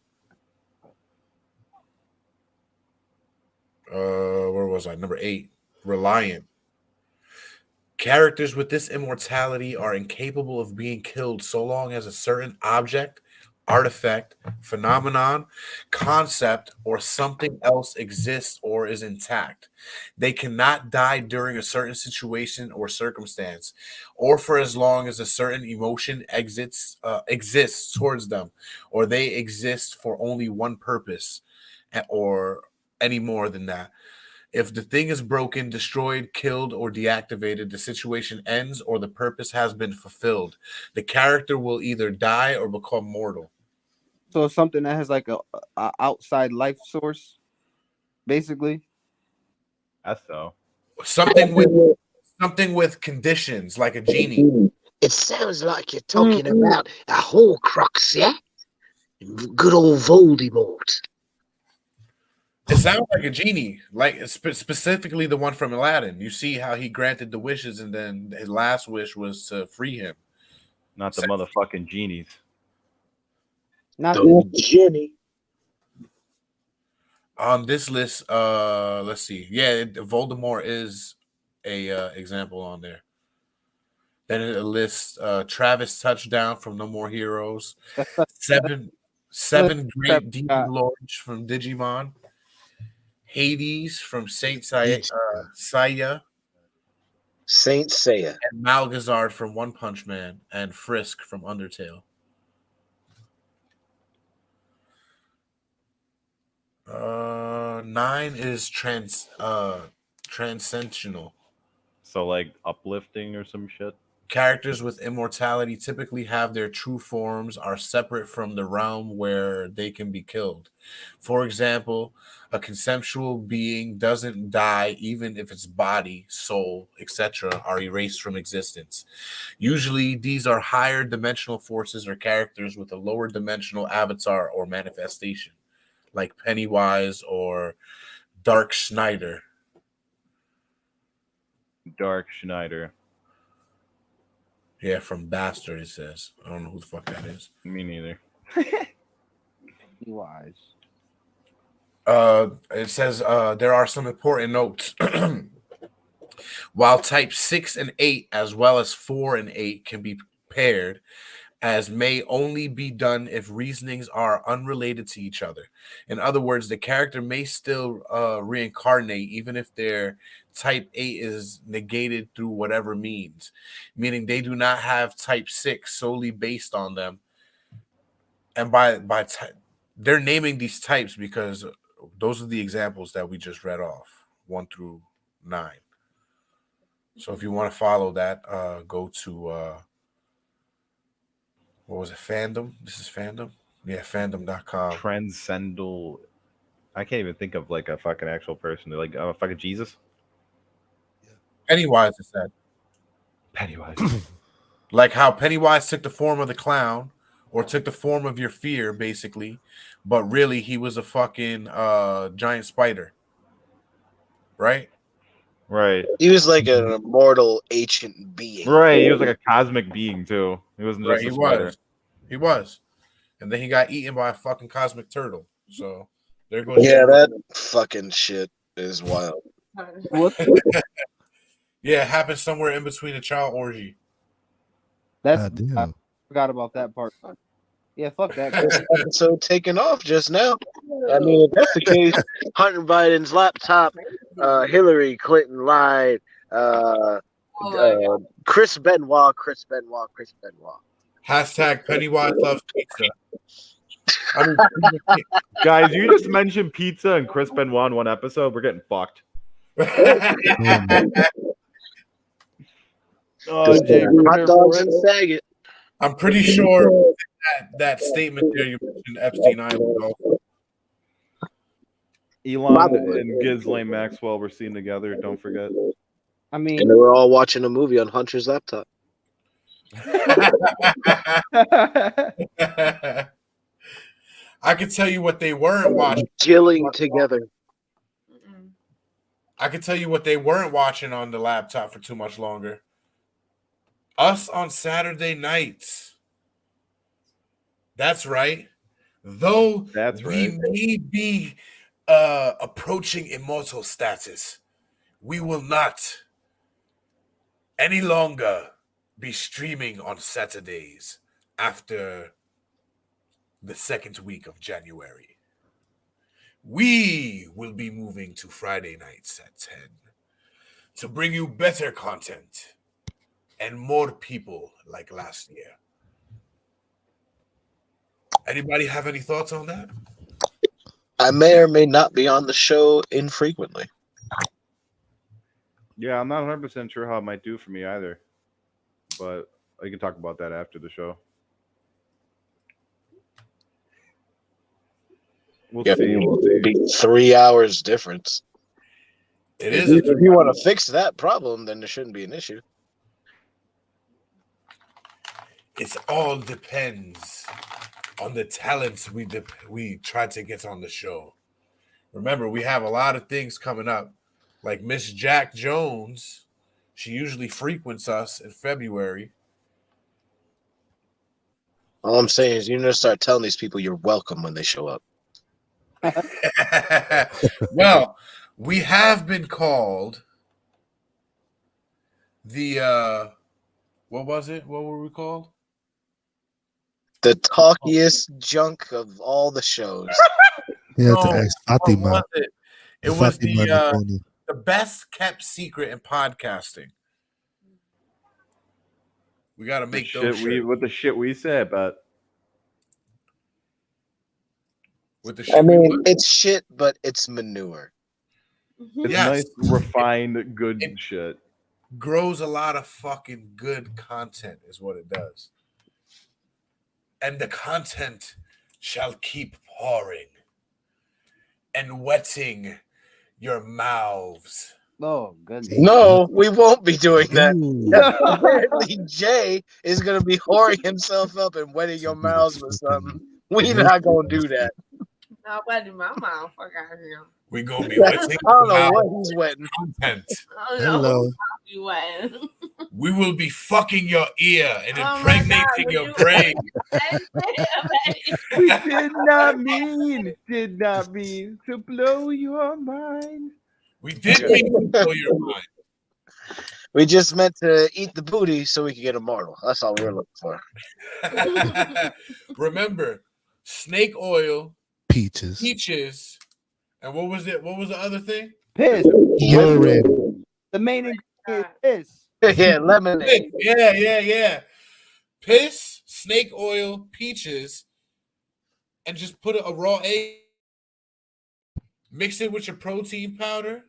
Where was I? Number 8, Reliant. Characters with this immortality are incapable of being killed so long as a certain object, artifact, phenomenon, concept, or something else exists or is intact. They cannot die during a certain situation or circumstance, or for as long as a certain emotion exists towards them, or they exist for only one purpose, or any more than that. If the thing is broken, destroyed, killed, or deactivated, the situation ends or the purpose has been fulfilled. The character will either die or become mortal. So it's something that has like a outside life source, basically. That's so. Something with conditions, like a genie. It sounds like you're talking about a Horcrux, yeah? Good old Voldemort. It sounds like a genie, like specifically the one from Aladdin. You see how he granted the wishes, and then his last wish was to free him. Not the motherfucking genies. Not the genie. On this list, let's see. Yeah, Voldemort is a example on there. Then it lists Travis Touchdown from No More Heroes, seven great demon lords from Digimon, Hades from Saint Seiya, Saint Seiya, and Malgazard from One Punch Man, and Frisk from Undertale. 9 is transcendental. So like uplifting or some shit. Characters with immortality typically have their true forms are separate from the realm where they can be killed. For example, a consensual being doesn't die even if its body, soul, etc. are erased from existence. Usually, these are higher dimensional forces or characters with a lower dimensional avatar or manifestation, like Pennywise or Dark Schneider. Dark Schneider. Yeah, from Bastard, it says. I don't know who the fuck that is. Me neither. Wise. It says there are some important notes. While type 6 and 8, as well as 4 and 8, can be paired, as may only be done if reasonings are unrelated to each other. In other words, the character may still reincarnate even if their type 8 is negated through whatever means, meaning they do not have type 6 solely based on them. And they're naming these types because those are the examples that we just read off, 1 through 9. So if you want to follow that, go to what was it? Fandom. This is Fandom. Yeah, fandom.com. Transcendental. I can't even think of like a fucking actual person. They're like fucking Jesus. Pennywise is that. Pennywise. Like how Pennywise took the form of the clown or took the form of your fear, basically, but really he was a fucking giant spider. Right? Right. He was like an immortal ancient being. Right. He was like a cosmic being too. He wasn't just Right, a spider. He was. And then he got eaten by a fucking cosmic turtle. So there goes that fucking shit is wild. What? Yeah, it happened somewhere in between a child orgy. I forgot about that part. Yeah, fuck that. So taken off just now. I mean, if that's the case, Hunter Biden's laptop, Hillary Clinton lied, Chris Benoit. Hashtag Pennywise loves pizza. I mean, guys, you just mentioned pizza and Chris Benoit in one episode. We're getting fucked. Hot dogs and faggot. I'm pretty sure that statement there you mentioned Epstein Island also. Elon and Ghislaine Maxwell were seen together. Don't forget. I mean, and they were all watching a movie on Hunter's laptop. I can tell you what they weren't watching. Chilling together. I can tell you what they weren't watching on the laptop for too much longer. Us on Saturday nights. That's right. Though we may be approaching immortal status, we will not any longer be streaming on Saturdays after the second week of January. We will be moving to Friday nights at 10 to bring you better content and more people like last year. Anybody have any thoughts on that? I may or may not be on the show infrequently. Yeah, I'm not 100% sure how it might do for me either. But I can talk about that after the show. We'll see. We'll see. Be 3 hours difference. It is. If you want to fix that problem, then there shouldn't be an issue. It all depends on the talents we try to get on the show. Remember, we have a lot of things coming up. Like Miss Jack Jones, she usually frequents us in February. All I'm saying is you need to start telling these people you're welcome when they show up. Well, we have been called the what was it? What were we called? The talkiest junk of all the shows. Yeah, to ask Fatima. It was the best kept secret in podcasting. We got to make those what the shit we said, but with the I shit we mean, want. it's shit, but it's manure. It's Yes. nice, refined, good shit. Grows a lot of fucking good content, is what it does. And the content shall keep pouring and wetting your mouths. Oh, goodness. No, we won't be doing that. Ooh. Apparently, Jay is going to be whoring himself up and wetting your mouths with something. We not going to do that. Not wetting my mouth. Fuck out of here. We're going to be wetting I don't your know what mouth he's wetting. content. I don't know Hello. who you wetting. We will be fucking your ear and Oh my God, impregnating would your you- brain. We did not mean to blow your mind. We did mean to blow your mind. We just meant to eat the booty so we could get immortal. That's all we were looking for. Remember, snake oil, Peaches. peaches, and what was it? What was the other thing? Piss. Urine. The main ingredient is piss. Yeah, lemonade. Yeah. Piss, snake oil, peaches, and just put a raw egg. Mix it with your protein powder.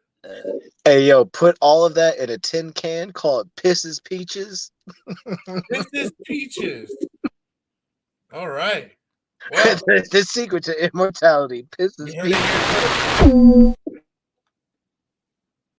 Hey, yo, put all of that in a tin can, call it Pisses Peaches. This is peaches. All right. Well, The secret to immortality, Pisses you heard it Peaches. here first.